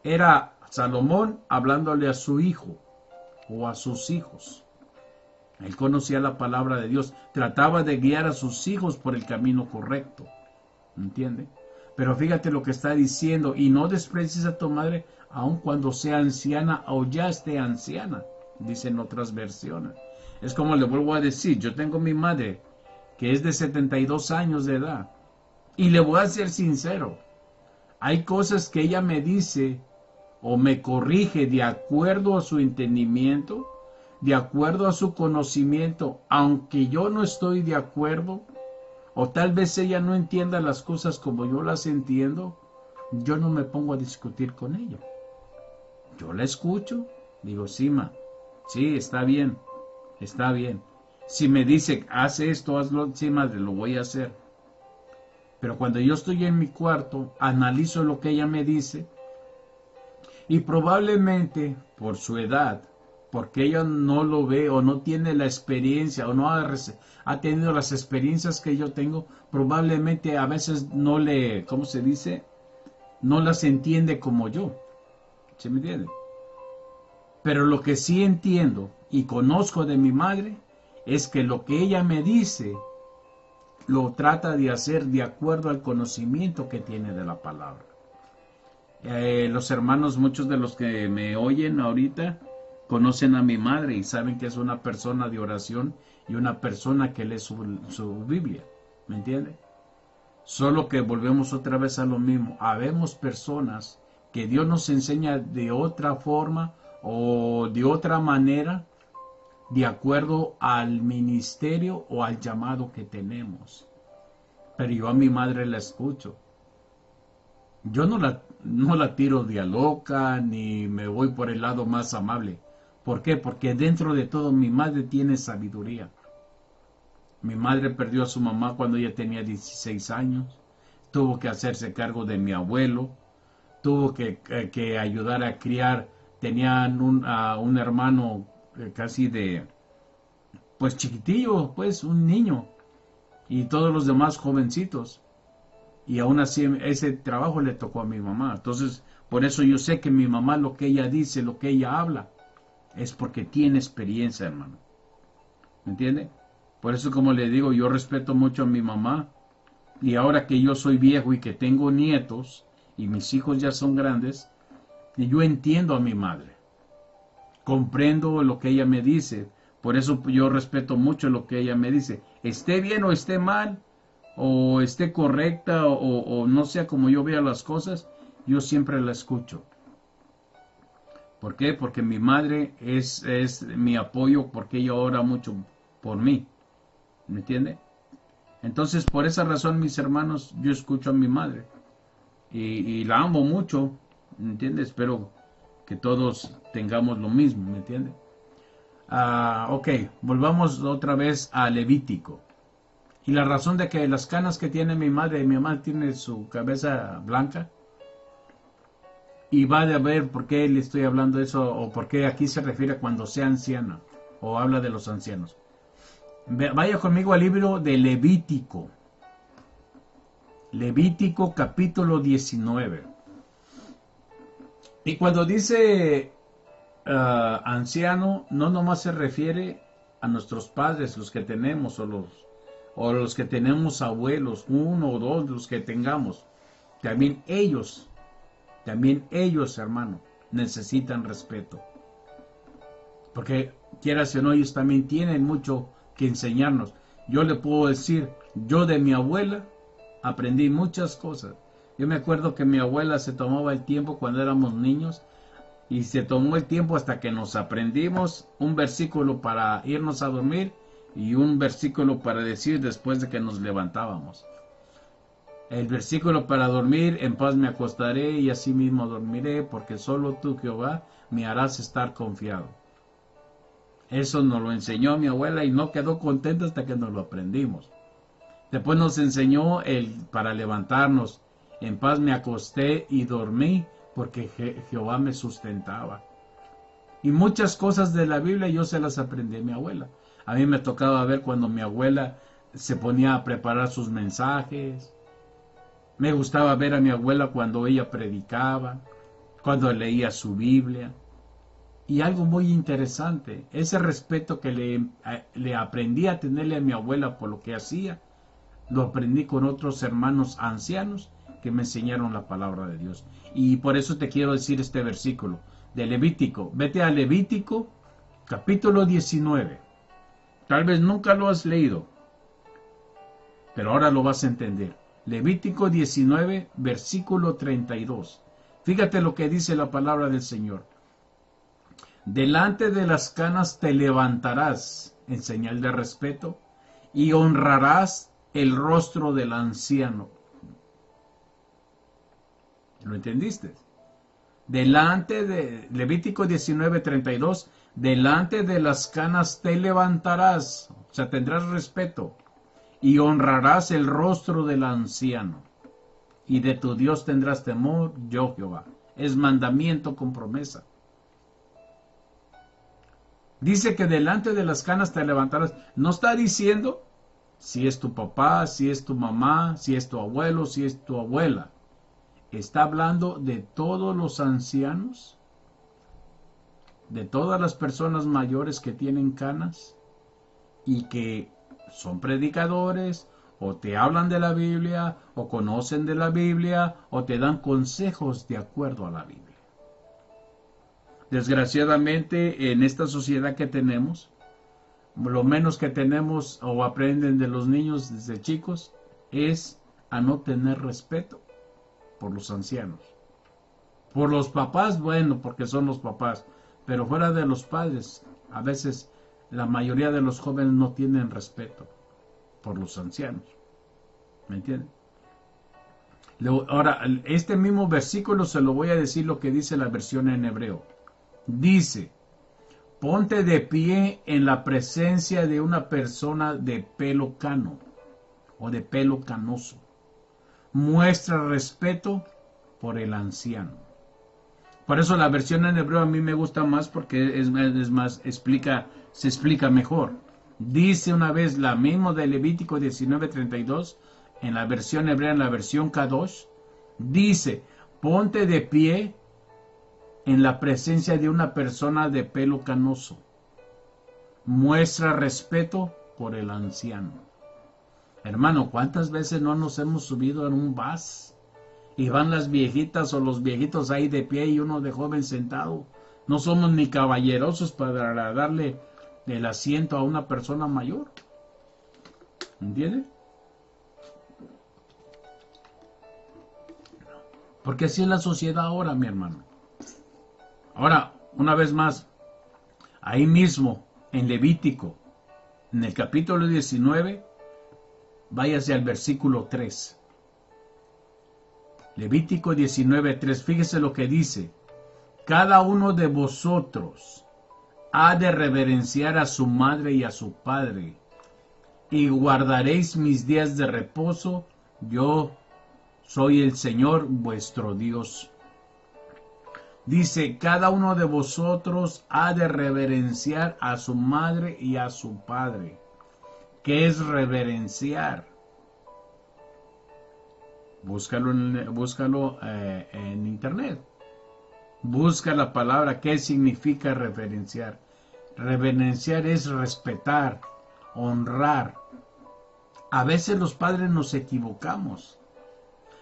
Era Salomón hablándole a su hijo o a sus hijos. Él conocía la palabra de Dios, trataba de guiar a sus hijos por el camino correcto. ¿Entiende? Pero fíjate lo que está diciendo, y no desprecies a tu madre aun cuando sea anciana o ya esté anciana, dicen otras versiones. Es como le vuelvo a decir, yo tengo mi madre que es de 72 años de edad, y le voy a ser sincero, hay cosas que ella me dice o me corrige de acuerdo a su entendimiento, de acuerdo a su conocimiento, aunque yo no estoy de acuerdo, o tal vez ella no entienda las cosas como yo las entiendo, yo no me pongo a discutir con ella. Yo la escucho, digo, sí, ma, sí, está bien, está bien. Si me dice, haz esto, hazlo, sí, madre, lo voy a hacer. Pero cuando yo estoy en mi cuarto, analizo lo que ella me dice, y probablemente por su edad, porque ella no lo ve o no tiene la experiencia o no ha tenido las experiencias que yo tengo, probablemente a veces no le, ¿cómo se dice? No las entiende como yo. ¿Se me entiende? Pero lo que sí entiendo y conozco de mi madre es que lo que ella me dice lo trata de hacer de acuerdo al conocimiento que tiene de la palabra. Los hermanos, muchos de los que me oyen ahorita, conocen a mi madre y saben que es una persona de oración y una persona que lee su Biblia. ¿Me entiende? Solo que volvemos otra vez a lo mismo. Habemos personas que Dios nos enseña de otra forma o de otra manera, de acuerdo al ministerio o al llamado que tenemos. Pero yo a mi madre la escucho. Yo no la tiro de a loca, ni me voy por el lado más amable. ¿Por qué? Porque dentro de todo mi madre tiene sabiduría. Mi madre perdió a su mamá cuando ella tenía 16 años. tuvo que hacerse cargo de mi abuelo, tuvo que ayudar a criar. Tenían un hermano casi pues chiquitillo, pues un niño, y todos los demás jovencitos. Y aún así ese trabajo le tocó a mi mamá. Entonces, por eso yo sé que mi mamá, lo que ella dice, lo que ella habla, es porque tiene experiencia, hermano. ¿Me entiende? Por eso, como le digo, yo respeto mucho a mi mamá. Y ahora que yo soy viejo y que tengo nietos, y mis hijos ya son grandes, y yo entiendo a mi madre. Comprendo lo que ella me dice. Por eso yo respeto mucho lo que ella me dice. Esté bien o esté mal, o esté correcta, o no sea como yo vea las cosas, yo siempre la escucho. ¿Por qué? Porque mi madre es mi apoyo, porque ella ora mucho por mí. ¿Me entiende? Entonces, por esa razón, mis hermanos, yo escucho a mi madre. Y la amo mucho. ¿Me entiende? Espero que todos tengamos lo mismo. ¿Me entiende? Ok, volvamos otra vez a Levítico. Y la razón de que las canas que tiene mi mamá tiene su cabeza blanca. Y va a ver por qué le estoy hablando de eso, o por qué aquí se refiere cuando sea anciana, o habla de los ancianos. Vaya conmigo al libro de Levítico. Levítico capítulo 19. Y cuando dice anciano, no nomás se refiere a nuestros padres, los que tenemos, o los que tenemos abuelos, uno o dos, los que tengamos. También ellos, hermano, necesitan respeto. Porque, quieras o no, ellos también tienen mucho que enseñarnos. Yo le puedo decir, yo de mi abuela aprendí muchas cosas. Yo me acuerdo que mi abuela se tomaba el tiempo cuando éramos niños, y se tomó el tiempo hasta que nos aprendimos un versículo para irnos a dormir y un versículo para decir después de que nos levantábamos. El versículo para dormir: en paz me acostaré y así mismo dormiré, porque solo tú, Jehová, me harás estar confiado. Eso nos lo enseñó mi abuela y no quedó contenta hasta que nos lo aprendimos. Después nos enseñó para levantarnos: en paz me acosté y dormí, porque Jehová me sustentaba. Y muchas cosas de la Biblia yo se las aprendí a mi abuela. A mí me tocaba ver cuando mi abuela se ponía a preparar sus mensajes. Me gustaba ver a mi abuela cuando ella predicaba, cuando leía su Biblia. Y algo muy interesante, ese respeto que le aprendí a tenerle a mi abuela por lo que hacía, lo aprendí con otros hermanos ancianos que me enseñaron la palabra de Dios. Y por eso te quiero decir este versículo de Levítico. Vete a Levítico capítulo 19. Tal vez nunca lo has leído, pero ahora lo vas a entender. Levítico 19, versículo 32. Fíjate lo que dice la palabra del Señor. Delante de las canas te levantarás en señal de respeto y honrarás el rostro del anciano. ¿Lo entendiste? Delante de Levítico 19:32, delante de las canas te levantarás, o sea, tendrás respeto, y honrarás el rostro del anciano, y de tu Dios tendrás temor, yo Jehová. Es mandamiento con promesa. Dice que delante de las canas te levantarás. No está diciendo si es tu papá, si es tu mamá, si es tu abuelo, si es tu abuela. Está hablando de todos los ancianos, de todas las personas mayores que tienen canas y que son predicadores, o te hablan de la Biblia, o conocen de la Biblia, o te dan consejos de acuerdo a la Biblia. Desgraciadamente, en esta sociedad que tenemos, lo menos que tenemos o aprenden de los niños desde chicos es a no tener respeto por los ancianos. Por los papás, bueno, porque son los papás, pero fuera de los padres, a veces la mayoría de los jóvenes no tienen respeto por los ancianos. ¿Me entienden? Ahora, este mismo versículo se lo voy a decir lo que dice la versión en hebreo. Dice: ponte de pie en la presencia de una persona de pelo cano o de pelo canoso. muestra respeto por el anciano. Por eso la versión en hebreo a mí me gusta más porque es más, se explica mejor. Dice una vez la misma de Levítico 19:32, en la versión hebrea, en la versión Kadosh, dice, ponte de pie en la presencia de una persona de pelo canoso. Muestra respeto por el anciano. Hermano, ¿cuántas veces no nos hemos subido en un bus y van las viejitas o los viejitos ahí de pie y uno de joven sentado? No somos ni caballerosos para darle el asiento a una persona mayor. ¿Entiende? Porque así es la sociedad ahora, mi hermano. Ahora, una vez más, ahí mismo, en Levítico, en el capítulo 19, váyase al versículo 3. Levítico 19:3, fíjese lo que dice. Cada uno de vosotros ha de reverenciar a su madre y a su padre, y guardaréis mis días de reposo. Yo soy el Señor vuestro Dios. Dice, cada uno de vosotros ha de reverenciar a su madre y a su padre. ¿Qué es reverenciar? Búscalo en internet. Busca la palabra, ¿qué significa reverenciar? Reverenciar es respetar, honrar. A veces los padres nos equivocamos.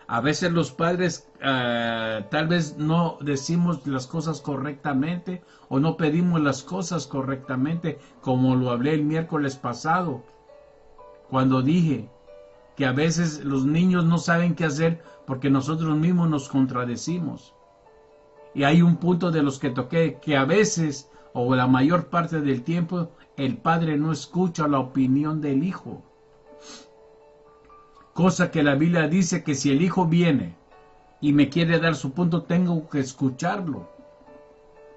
A veces los padres tal vez no decimos las cosas correctamente o no pedimos las cosas correctamente, como lo hablé el miércoles pasado, cuando dije que a veces los niños no saben qué hacer porque nosotros mismos nos contradecimos. Y hay un punto de los que toqué que a veces, o la mayor parte del tiempo, el padre no escucha la opinión del hijo. Cosa que la Biblia dice que si el hijo viene y me quiere dar su punto, tengo que escucharlo.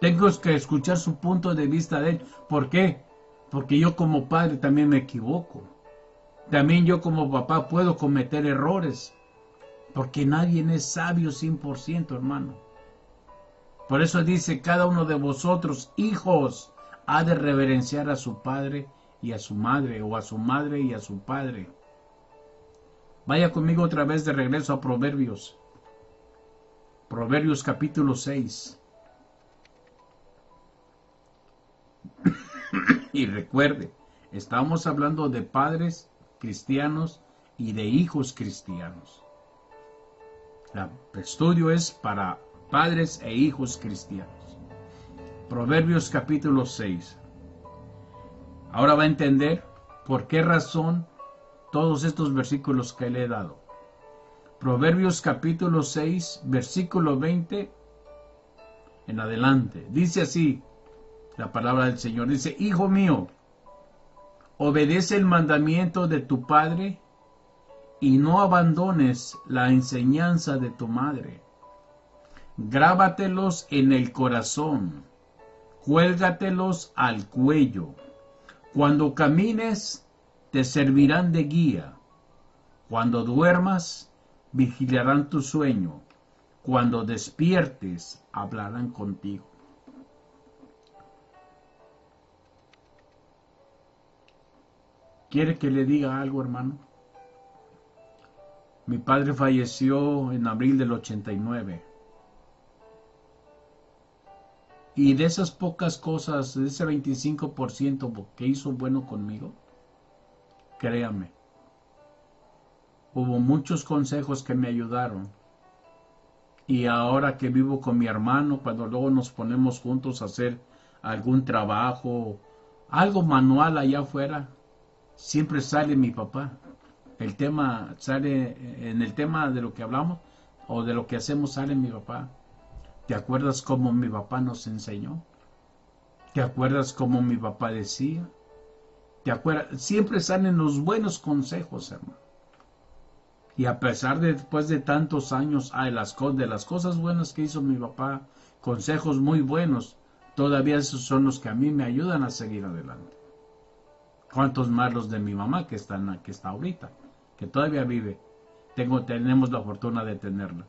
Tengo que escuchar su punto de vista de él. ¿Por qué? Porque yo como padre también me equivoco. También yo como papá puedo cometer errores. Porque nadie es sabio 100%, hermano. Por eso dice, cada uno de vosotros, hijos, ha de reverenciar a su padre y a su madre, o a su madre y a su padre. Vaya conmigo otra vez de regreso a Proverbios. Proverbios capítulo 6. Y recuerde, estamos hablando de padres cristianos y de hijos cristianos. El estudio es para padres e hijos cristianos. Proverbios capítulo 6. Ahora va a entender por qué razón todos estos versículos que le he dado. Proverbios capítulo 6, versículo 20 en adelante. Dice así la palabra del Señor. Dice, hijo mío, obedece el mandamiento de tu padre y no abandones la enseñanza de tu madre. Grábatelos en el corazón, cuélgatelos al cuello. Cuando camines, te servirán de guía. Cuando duermas, vigilarán tu sueño. Cuando despiertes, hablarán contigo. ¿Quiere que le diga algo, hermano? Mi padre falleció en abril del 89. Y de esas pocas cosas, de ese 25% que hizo bueno conmigo, créame, hubo muchos consejos que me ayudaron. Y ahora que vivo con mi hermano, cuando luego nos ponemos juntos a hacer algún trabajo, algo manual allá afuera, siempre sale mi papá. El tema sale, en el tema de lo que hablamos o de lo que hacemos sale mi papá. ¿Te acuerdas cómo mi papá nos enseñó? ¿Te acuerdas cómo mi papá decía? ¿Te acuerdas? Siempre salen los buenos consejos, hermano. Y a pesar de después de tantos años, de las cosas buenas que hizo mi papá, consejos muy buenos, todavía esos son los que a mí me ayudan a seguir adelante. ¿Cuántos más los de mi mamá que está ahorita, que todavía vive? tenemos la fortuna de tenerla.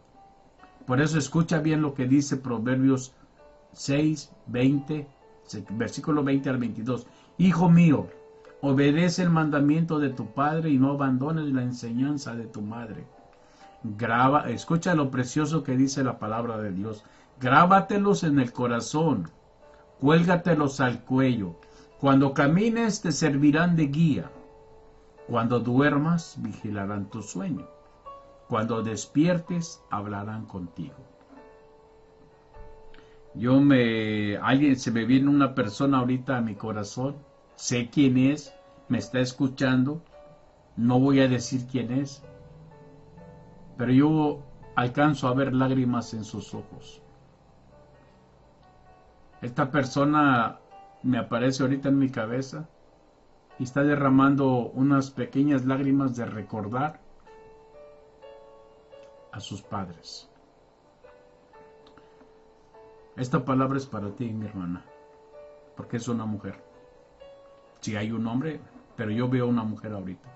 Por eso escucha bien lo que dice Proverbios 6, 20, versículo 20 al 22. Hijo mío, obedece el mandamiento de tu padre y no abandones la enseñanza de tu madre. Escucha lo precioso que dice la palabra de Dios. Grábatelos en el corazón, cuélgatelos al cuello. Cuando camines te servirán de guía. Cuando duermas vigilarán tu sueño. Cuando despiertes hablarán contigo. Se me viene una persona ahorita a mi corazón. Sé quién es, me está escuchando. No voy a decir quién es, pero yo alcanzo a ver lágrimas en sus ojos. Esta persona me aparece ahorita en mi cabeza y está derramando unas pequeñas lágrimas de recordar a sus padres. Esta palabra es para ti, mi hermana, porque es una mujer. Si hay un hombre, pero yo veo una mujer ahorita.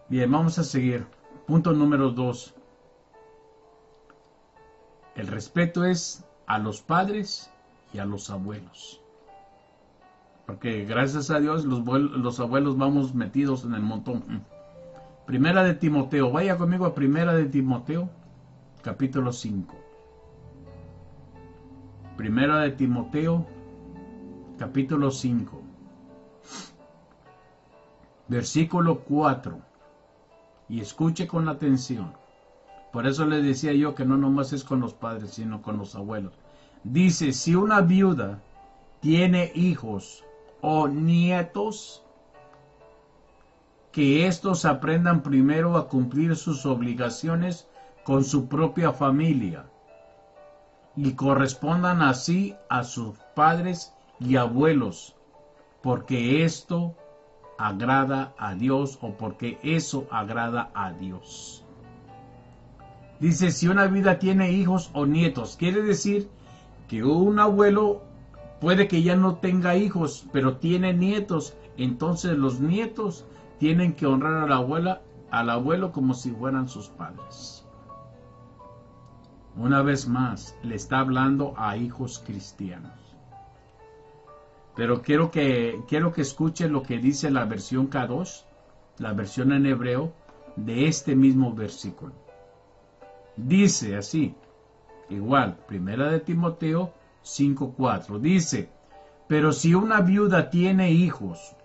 Bien, vamos a seguir. Punto número 2. El respeto es a los padres y a los abuelos. Porque gracias a Dios los abuelos vamos metidos en el montón. Primera de Timoteo. Vaya conmigo a Primera de Timoteo, capítulo 5. Primera de Timoteo, capítulo 5. Versículo 4. Y escuche con atención. Por eso le decía yo que no nomás es con los padres, sino con los abuelos. Dice, si una viuda tiene hijos o nietos, que éstos aprendan primero a cumplir sus obligaciones con su propia familia y correspondan así a sus padres y abuelos, porque esto agrada a Dios o porque eso agrada a Dios. Dice, si una viuda tiene hijos o nietos, quiere decir que un abuelo puede que ya no tenga hijos, pero tiene nietos. Entonces los nietos tienen que honrar a la abuela, al abuelo como si fueran sus padres. Una vez más, le está hablando a hijos cristianos. Pero quiero que escuchen lo que dice la versión Kadosh, la versión en hebreo, de este mismo versículo. Dice así, igual, Primera de Timoteo 5:4, dice, pero si una viuda tiene hijos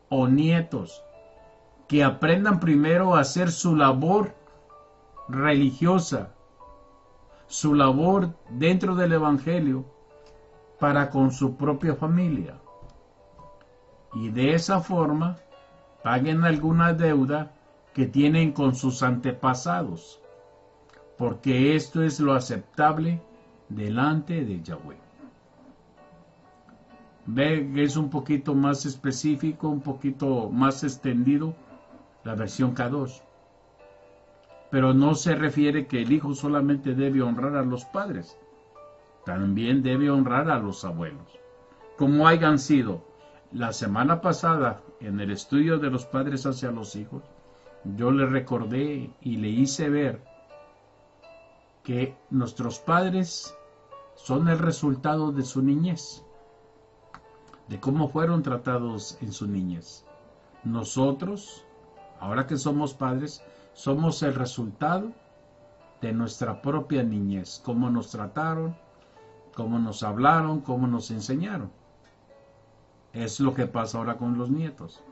o nietos, que aprendan primero a hacer su labor religiosa, su labor dentro del Evangelio, para con su propia familia. Y de esa forma, paguen alguna deuda que tienen con sus antepasados, porque esto es lo aceptable delante de Yahweh. Ve que es un poquito más específico, un poquito más extendido la versión Kadosh. Pero no se refiere que el hijo solamente debe honrar a los padres, también debe honrar a los abuelos. Como hayan sido. La semana pasada, en el estudio de los padres hacia los hijos, yo le recordé y le hice ver que nuestros padres son el resultado de su niñez, de cómo fueron tratados en su niñez. Nosotros, ahora que somos padres, somos el resultado de nuestra propia niñez, cómo nos trataron, cómo nos hablaron, cómo nos enseñaron. Es lo que pasa ahora con los nietos.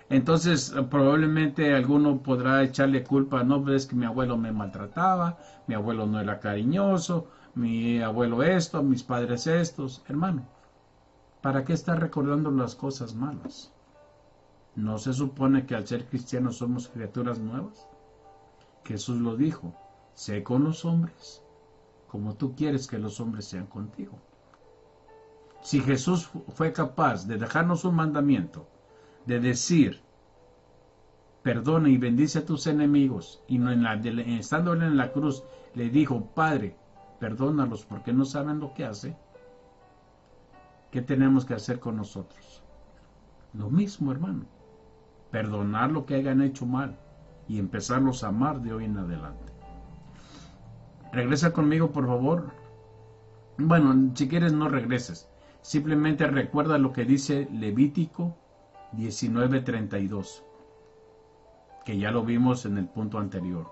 Entonces, probablemente alguno podrá echarle culpa, no, ves que mi abuelo me maltrataba, mi abuelo no era cariñoso, mi abuelo esto, mis padres estos. Hermano, ¿para qué estar recordando las cosas malas? ¿No se supone que al ser cristianos somos criaturas nuevas? Jesús lo dijo, sé con los hombres como tú quieres que los hombres sean contigo. Si Jesús fue capaz de dejarnos un mandamiento, de decir, perdona y bendice a tus enemigos, y no estando él en la cruz, le dijo, Padre, perdónalos porque no saben lo que hacen, ¿qué tenemos que hacer con nosotros? Lo mismo, hermano, perdonar lo que hayan hecho mal, y empezarlos a amar de hoy en adelante. Regresa conmigo, por favor. Bueno, si quieres no regreses. Simplemente recuerda lo que dice Levítico 19:32, que ya lo vimos en el punto anterior.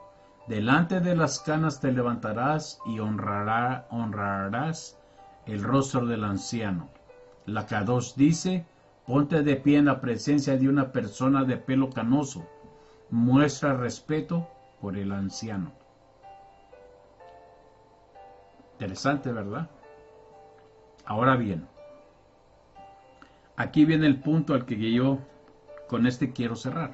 Delante de las canas te levantarás y honrarás el rostro del anciano. La Kadosh dice, ponte de pie en la presencia de una persona de pelo canoso. Muestra respeto por el anciano. Interesante, ¿verdad? Ahora bien, aquí viene el punto al que yo con este quiero cerrar.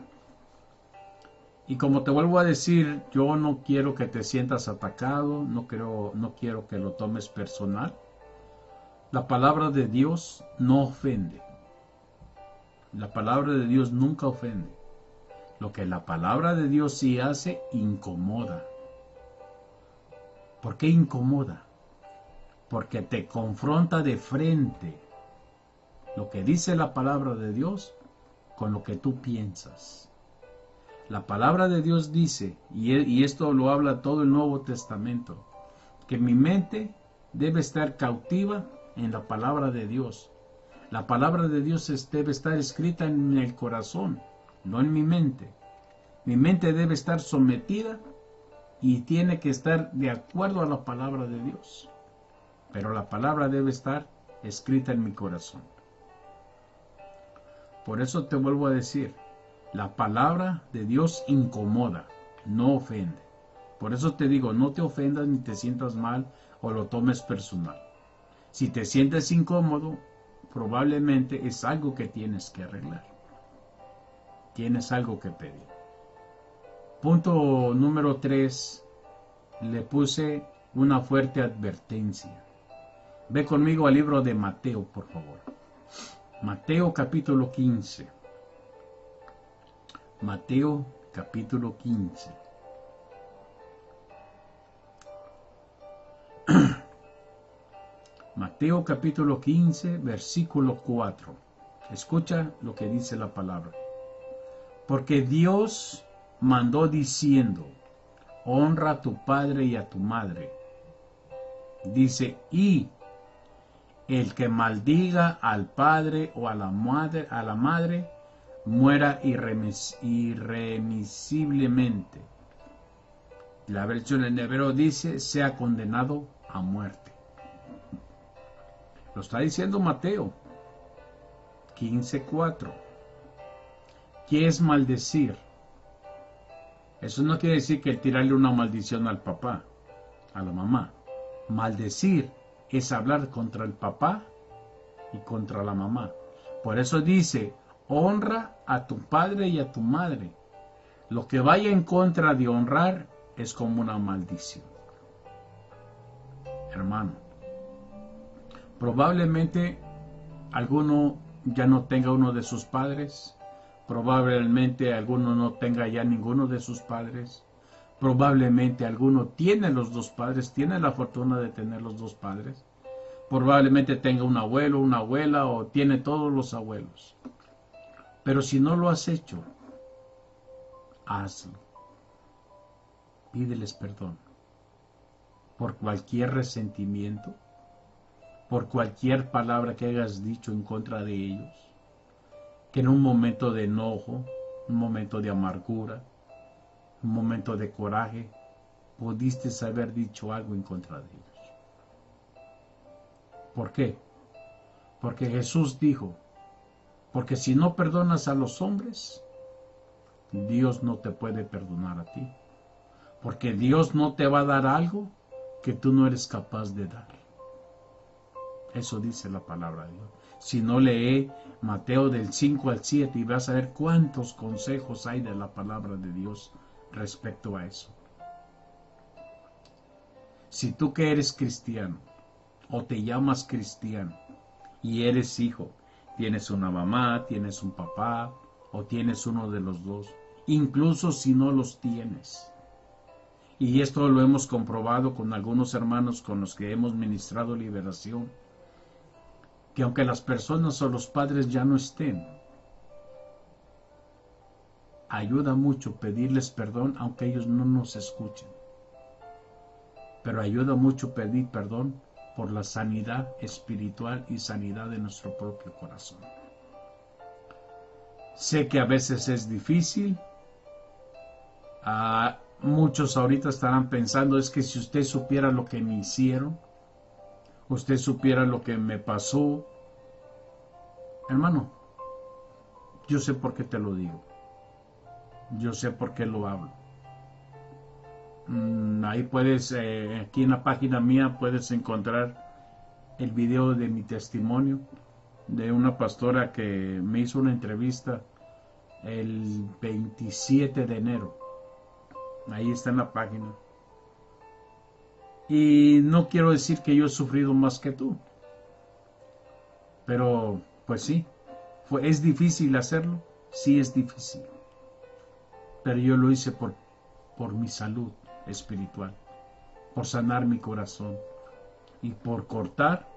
Y como te vuelvo a decir, yo no quiero que te sientas atacado, no quiero que lo tomes personal. La palabra de Dios no ofende. La palabra de Dios nunca ofende. Lo que la palabra de Dios sí hace, incomoda. ¿Por qué incomoda? Porque te confronta de frente lo que dice la palabra de Dios con lo que tú piensas. La palabra de Dios dice, y esto lo habla todo el Nuevo Testamento, que mi mente debe estar cautiva en la palabra de Dios. La palabra de Dios debe estar escrita en el corazón, no en mi mente. Mi mente debe estar sometida y tiene que estar de acuerdo a la palabra de Dios. Pero la palabra debe estar escrita en mi corazón. Por eso te vuelvo a decir, la palabra de Dios incomoda, no ofende. Por eso te digo, no te ofendas ni te sientas mal o lo tomes personal. Si te sientes incómodo, probablemente es algo que tienes que arreglar. Tienes algo que pedir. Punto número 3. Le puse una fuerte advertencia. Ve conmigo al libro de Mateo, por favor. Mateo capítulo 15. Mateo capítulo 15. Mateo capítulo 15, versículo 4. Escucha lo que dice la palabra. Porque Dios mandó diciendo, honra a tu padre y a tu madre. Dice, y el que maldiga al padre o a la madre, muera irremisiblemente. La versión en hebreo dice, sea condenado a muerte. Lo está diciendo Mateo 15:4. ¿Qué es maldecir? Eso no quiere decir que tirarle una maldición al papá, a la mamá. Maldecir es hablar contra el papá y contra la mamá. Por eso dice, honra a tu padre y a tu madre. Lo que vaya en contra de honrar es como una maldición. Hermano, probablemente alguno ya no tenga uno de sus padres. Probablemente alguno no tenga ya ninguno de sus padres. Probablemente alguno tiene los dos padres, tiene la fortuna de tener los dos padres. Probablemente tenga un abuelo, una abuela o tiene todos los abuelos. Pero si no lo has hecho, hazlo. Pídeles perdón por cualquier resentimiento, por cualquier palabra que hayas dicho en contra de ellos, que en un momento de enojo, un momento de amargura, un momento de coraje, pudiste haber dicho algo en contra de ellos. ¿Por qué? Porque Jesús dijo, porque si no perdonas a los hombres, Dios no te puede perdonar a ti. Porque Dios no te va a dar algo que tú no eres capaz de dar. Eso dice la palabra de Dios. Si no, lee Mateo del 5 al 7 y vas a ver cuántos consejos hay de la palabra de Dios respecto a eso. Si tú que eres cristiano o te llamas cristiano y eres hijo, tienes una mamá, tienes un papá o tienes uno de los dos, incluso si no los tienes. Y esto lo hemos comprobado con algunos hermanos con los que hemos ministrado liberación, que aunque las personas o los padres ya no estén, ayuda mucho pedirles perdón, aunque ellos no nos escuchen. Pero ayuda mucho pedir perdón por la sanidad espiritual y sanidad de nuestro propio corazón. Sé que a veces es difícil. Muchos ahorita estarán pensando, es que si usted supiera lo que me hicieron, usted supiera lo que me pasó. Hermano, yo sé por qué te lo digo. Yo sé por qué lo hablo. Ahí puedes, aquí en la página mía puedes encontrar el video de mi testimonio de una pastora que me hizo una entrevista el 27 de enero. Ahí está en la página. Y no quiero decir que yo he sufrido más que tú. Pero, pues sí, ¿es difícil hacerlo? Sí, es difícil. Pero yo lo hice por mi salud espiritual, por sanar mi corazón y por cortar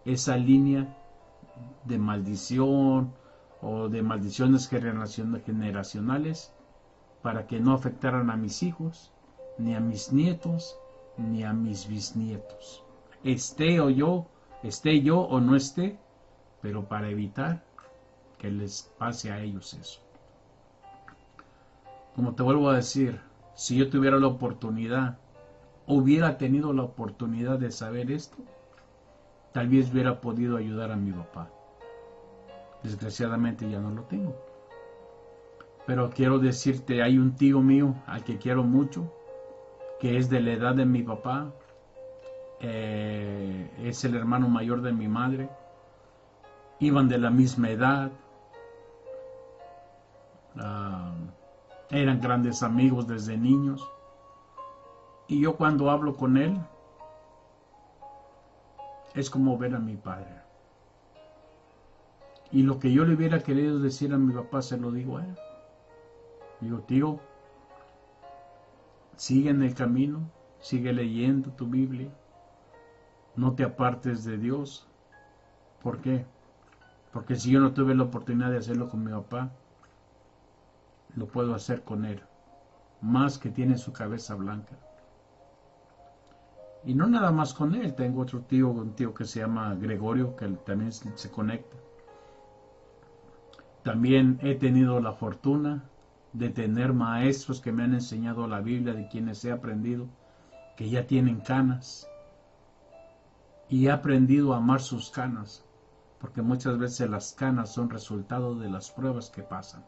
esa línea de maldición o de maldiciones generacionales para que no afectaran a mis hijos, ni a mis nietos, ni a mis bisnietos. Esté yo o no esté, pero para evitar que les pase a ellos eso. Como te vuelvo a decir, si yo tuviera la oportunidad, hubiera tenido la oportunidad de saber esto, tal vez hubiera podido ayudar a mi papá. Desgraciadamente ya no lo tengo. Pero quiero decirte, hay un tío mío al que quiero mucho, que es de la edad de mi papá, es el hermano mayor de mi madre, iban de la misma edad, eran grandes amigos desde niños, y yo cuando hablo con él, es como ver a mi padre. Y lo que yo le hubiera querido decir a mi papá, se lo digo a él. Digo, tío, sigue en el camino, sigue leyendo tu Biblia, no te apartes de Dios. ¿Por qué? Porque si yo no tuve la oportunidad de hacerlo con mi papá, lo puedo hacer con él, más que tiene su cabeza blanca. Y no nada más con él, tengo otro tío, un tío que se llama Gregorio, que también se conecta. También he tenido la fortuna de tener maestros que me han enseñado la Biblia, de quienes he aprendido, que ya tienen canas. Y he aprendido a amar sus canas, porque muchas veces las canas son resultado de las pruebas que pasan,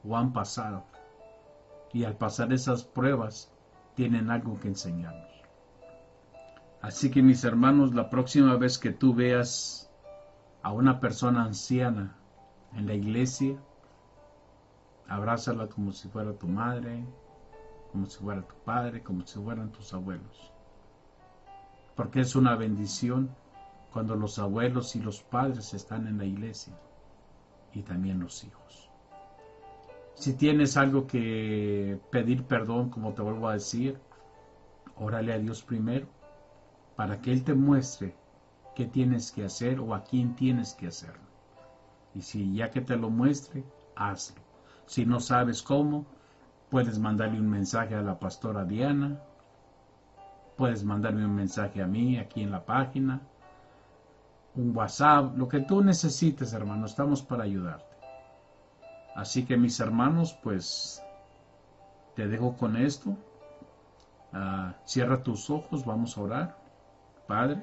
o han pasado. Y al pasar esas pruebas, tienen algo que enseñarnos. Así que mis hermanos, la próxima vez que tú veas a una persona anciana en la iglesia, abrázala como si fuera tu madre, como si fuera tu padre, como si fueran tus abuelos. Porque es una bendición cuando los abuelos y los padres están en la iglesia y también los hijos. Si tienes algo que pedir perdón, como te vuelvo a decir, órale a Dios primero para que Él te muestre qué tienes que hacer o a quién tienes que hacerlo. Y si ya que te lo muestre, hazlo. Si no sabes cómo, puedes mandarle un mensaje a la pastora Diana, puedes mandarme un mensaje a mí aquí en la página, un WhatsApp, lo que tú necesites, hermano, estamos para ayudarte. Así que mis hermanos, pues te dejo con esto. Cierra tus ojos, vamos a orar. Padre,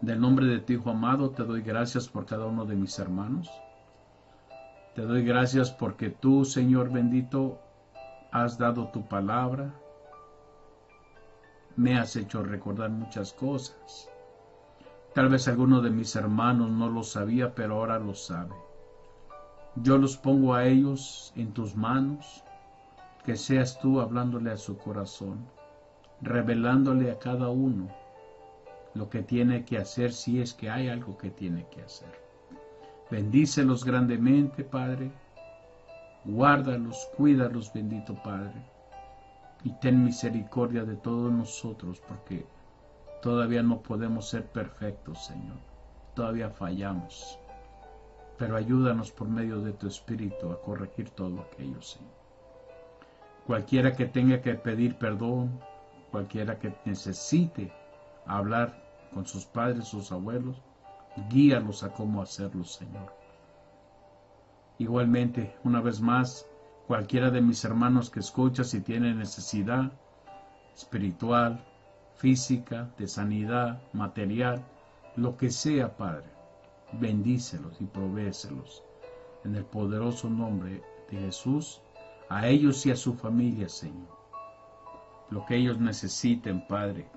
del nombre de tu Hijo amado, te doy gracias por cada uno de mis hermanos. Te doy gracias porque tú, Señor bendito, has dado tu palabra. Me has hecho recordar muchas cosas. Tal vez alguno de mis hermanos no lo sabía, pero ahora lo sabe. Yo los pongo a ellos en tus manos, que seas tú hablándole a su corazón, revelándole a cada uno lo que tiene que hacer, si es que hay algo que tiene que hacer. Bendícelos grandemente, Padre. Guárdalos, cuídalos, bendito Padre. Y ten misericordia de todos nosotros, porque todavía no podemos ser perfectos, Señor. Todavía fallamos. pero ayúdanos por medio de tu Espíritu a corregir todo aquello, Señor. Cualquiera que tenga que pedir perdón, cualquiera que necesite hablar con sus padres, sus abuelos, guíalos a cómo hacerlo, Señor. Igualmente, una vez más, cualquiera de mis hermanos que escucha si tiene necesidad espiritual, física, de sanidad, material, lo que sea, Padre, bendícelos y provéeselos. En el poderoso nombre de Jesús, a ellos y a su familia, Señor. Lo que ellos necesiten, Padre,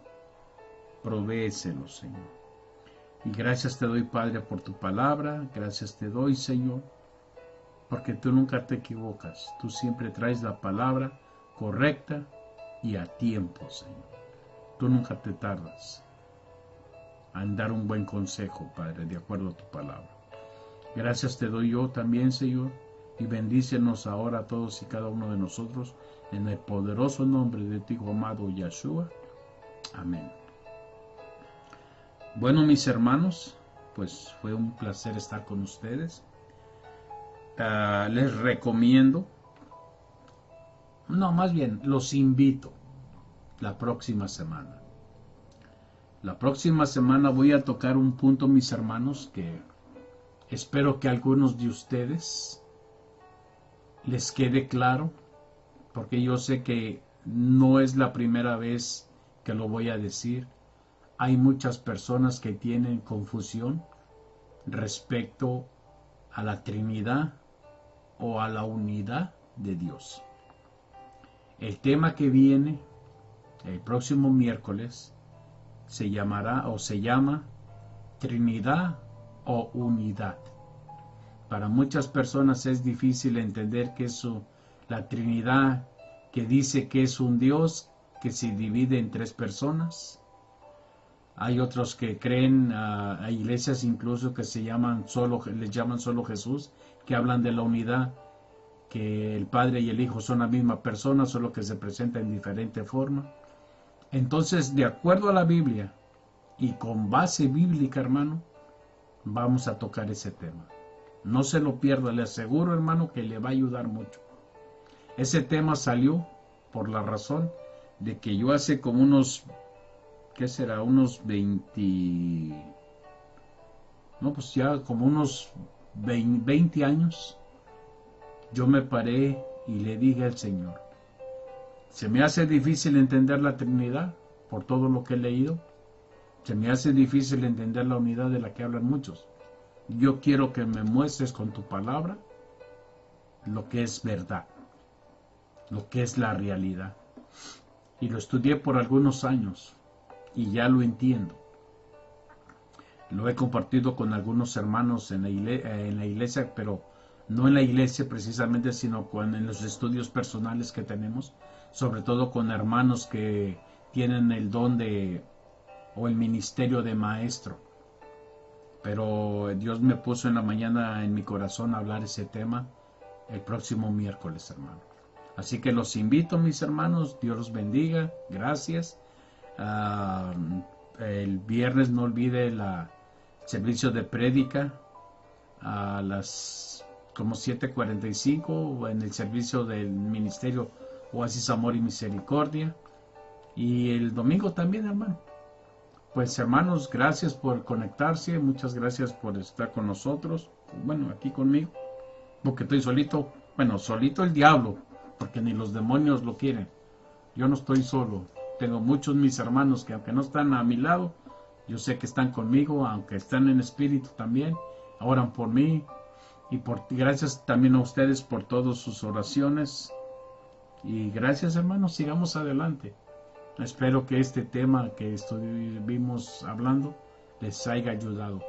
provéeselos, Señor. Y gracias te doy, Padre, por tu palabra. Gracias te doy, Señor, porque tú nunca te equivocas. Tú siempre traes la palabra correcta y a tiempo, Señor. Tú nunca te tardas en dar un buen consejo, Padre, de acuerdo a tu palabra. Gracias te doy yo también, Señor, y bendícenos ahora a todos y cada uno de nosotros, en el poderoso nombre de tu Hijo amado Yeshua. Amén. Bueno, mis hermanos, pues fue un placer estar con ustedes. Les recomiendo, no, más bien, los invito la próxima semana. La próxima semana voy a tocar un punto, mis hermanos, que espero que a algunos de ustedes les quede claro, porque yo sé que no es la primera vez que lo voy a decir. Hay muchas personas que tienen confusión respecto a la Trinidad o a la unidad de Dios. El tema que viene el próximo miércoles se llama Trinidad o unidad. Para muchas personas es difícil entender que es la Trinidad, que dice que es un Dios que se divide en tres personas. Hay otros que creen, hay iglesias incluso que les llaman solo Jesús, que hablan de la unidad, que el Padre y el Hijo son la misma persona, solo que se presenta en diferente forma. Entonces, de acuerdo a la Biblia y con base bíblica, hermano, vamos a tocar ese tema. No se lo pierda, le aseguro, hermano, que le va a ayudar mucho. Ese tema salió por la razón de que yo hace como unos, ¿qué será? Unos 20, no, pues ya como unos 20 años, yo me paré y le dije al Señor, se me hace difícil entender la Trinidad por todo lo que he leído. Se me hace difícil entender la unidad de la que hablan muchos. Yo quiero que me muestres con tu palabra lo que es verdad, lo que es la realidad. Y lo estudié por algunos años y ya lo entiendo. Lo he compartido con algunos hermanos en la iglesia, pero no en la iglesia precisamente, sino en los estudios personales que tenemos, sobre todo con hermanos que tienen el don o el ministerio de maestro. Pero Dios me puso en la mañana en mi corazón a hablar ese tema el próximo miércoles, hermano. Así que los invito, mis hermanos. Dios los bendiga. Gracias. El viernes no olvide el servicio de prédica a las como 7:45 en el servicio del ministerio Oasis Amor y Misericordia. Y el domingo también, hermano. Pues hermanos, gracias por conectarse, muchas gracias por estar con nosotros, bueno, aquí conmigo, porque estoy solito, bueno, solito el diablo, porque ni los demonios lo quieren. Yo no estoy solo, tengo muchos mis hermanos que aunque no están a mi lado, yo sé que están conmigo, aunque están en espíritu también, oran por mí, y gracias también a ustedes por todas sus oraciones, y gracias hermanos, sigamos adelante. Espero que este tema que estuvimos hablando les haya ayudado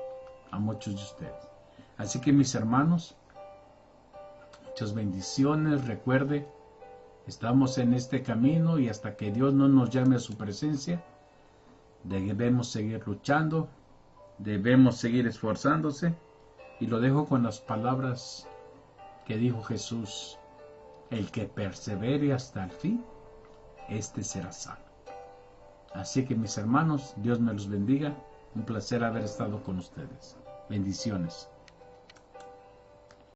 a muchos de ustedes. Así que mis hermanos, muchas bendiciones. Recuerde, estamos en este camino y hasta que Dios no nos llame a su presencia, debemos seguir luchando, debemos seguir esforzándose. Y lo dejo con las palabras que dijo Jesús: el que persevere hasta el fin, este será salvo. Así que mis hermanos, Dios me los bendiga. Un placer haber estado con ustedes. Bendiciones.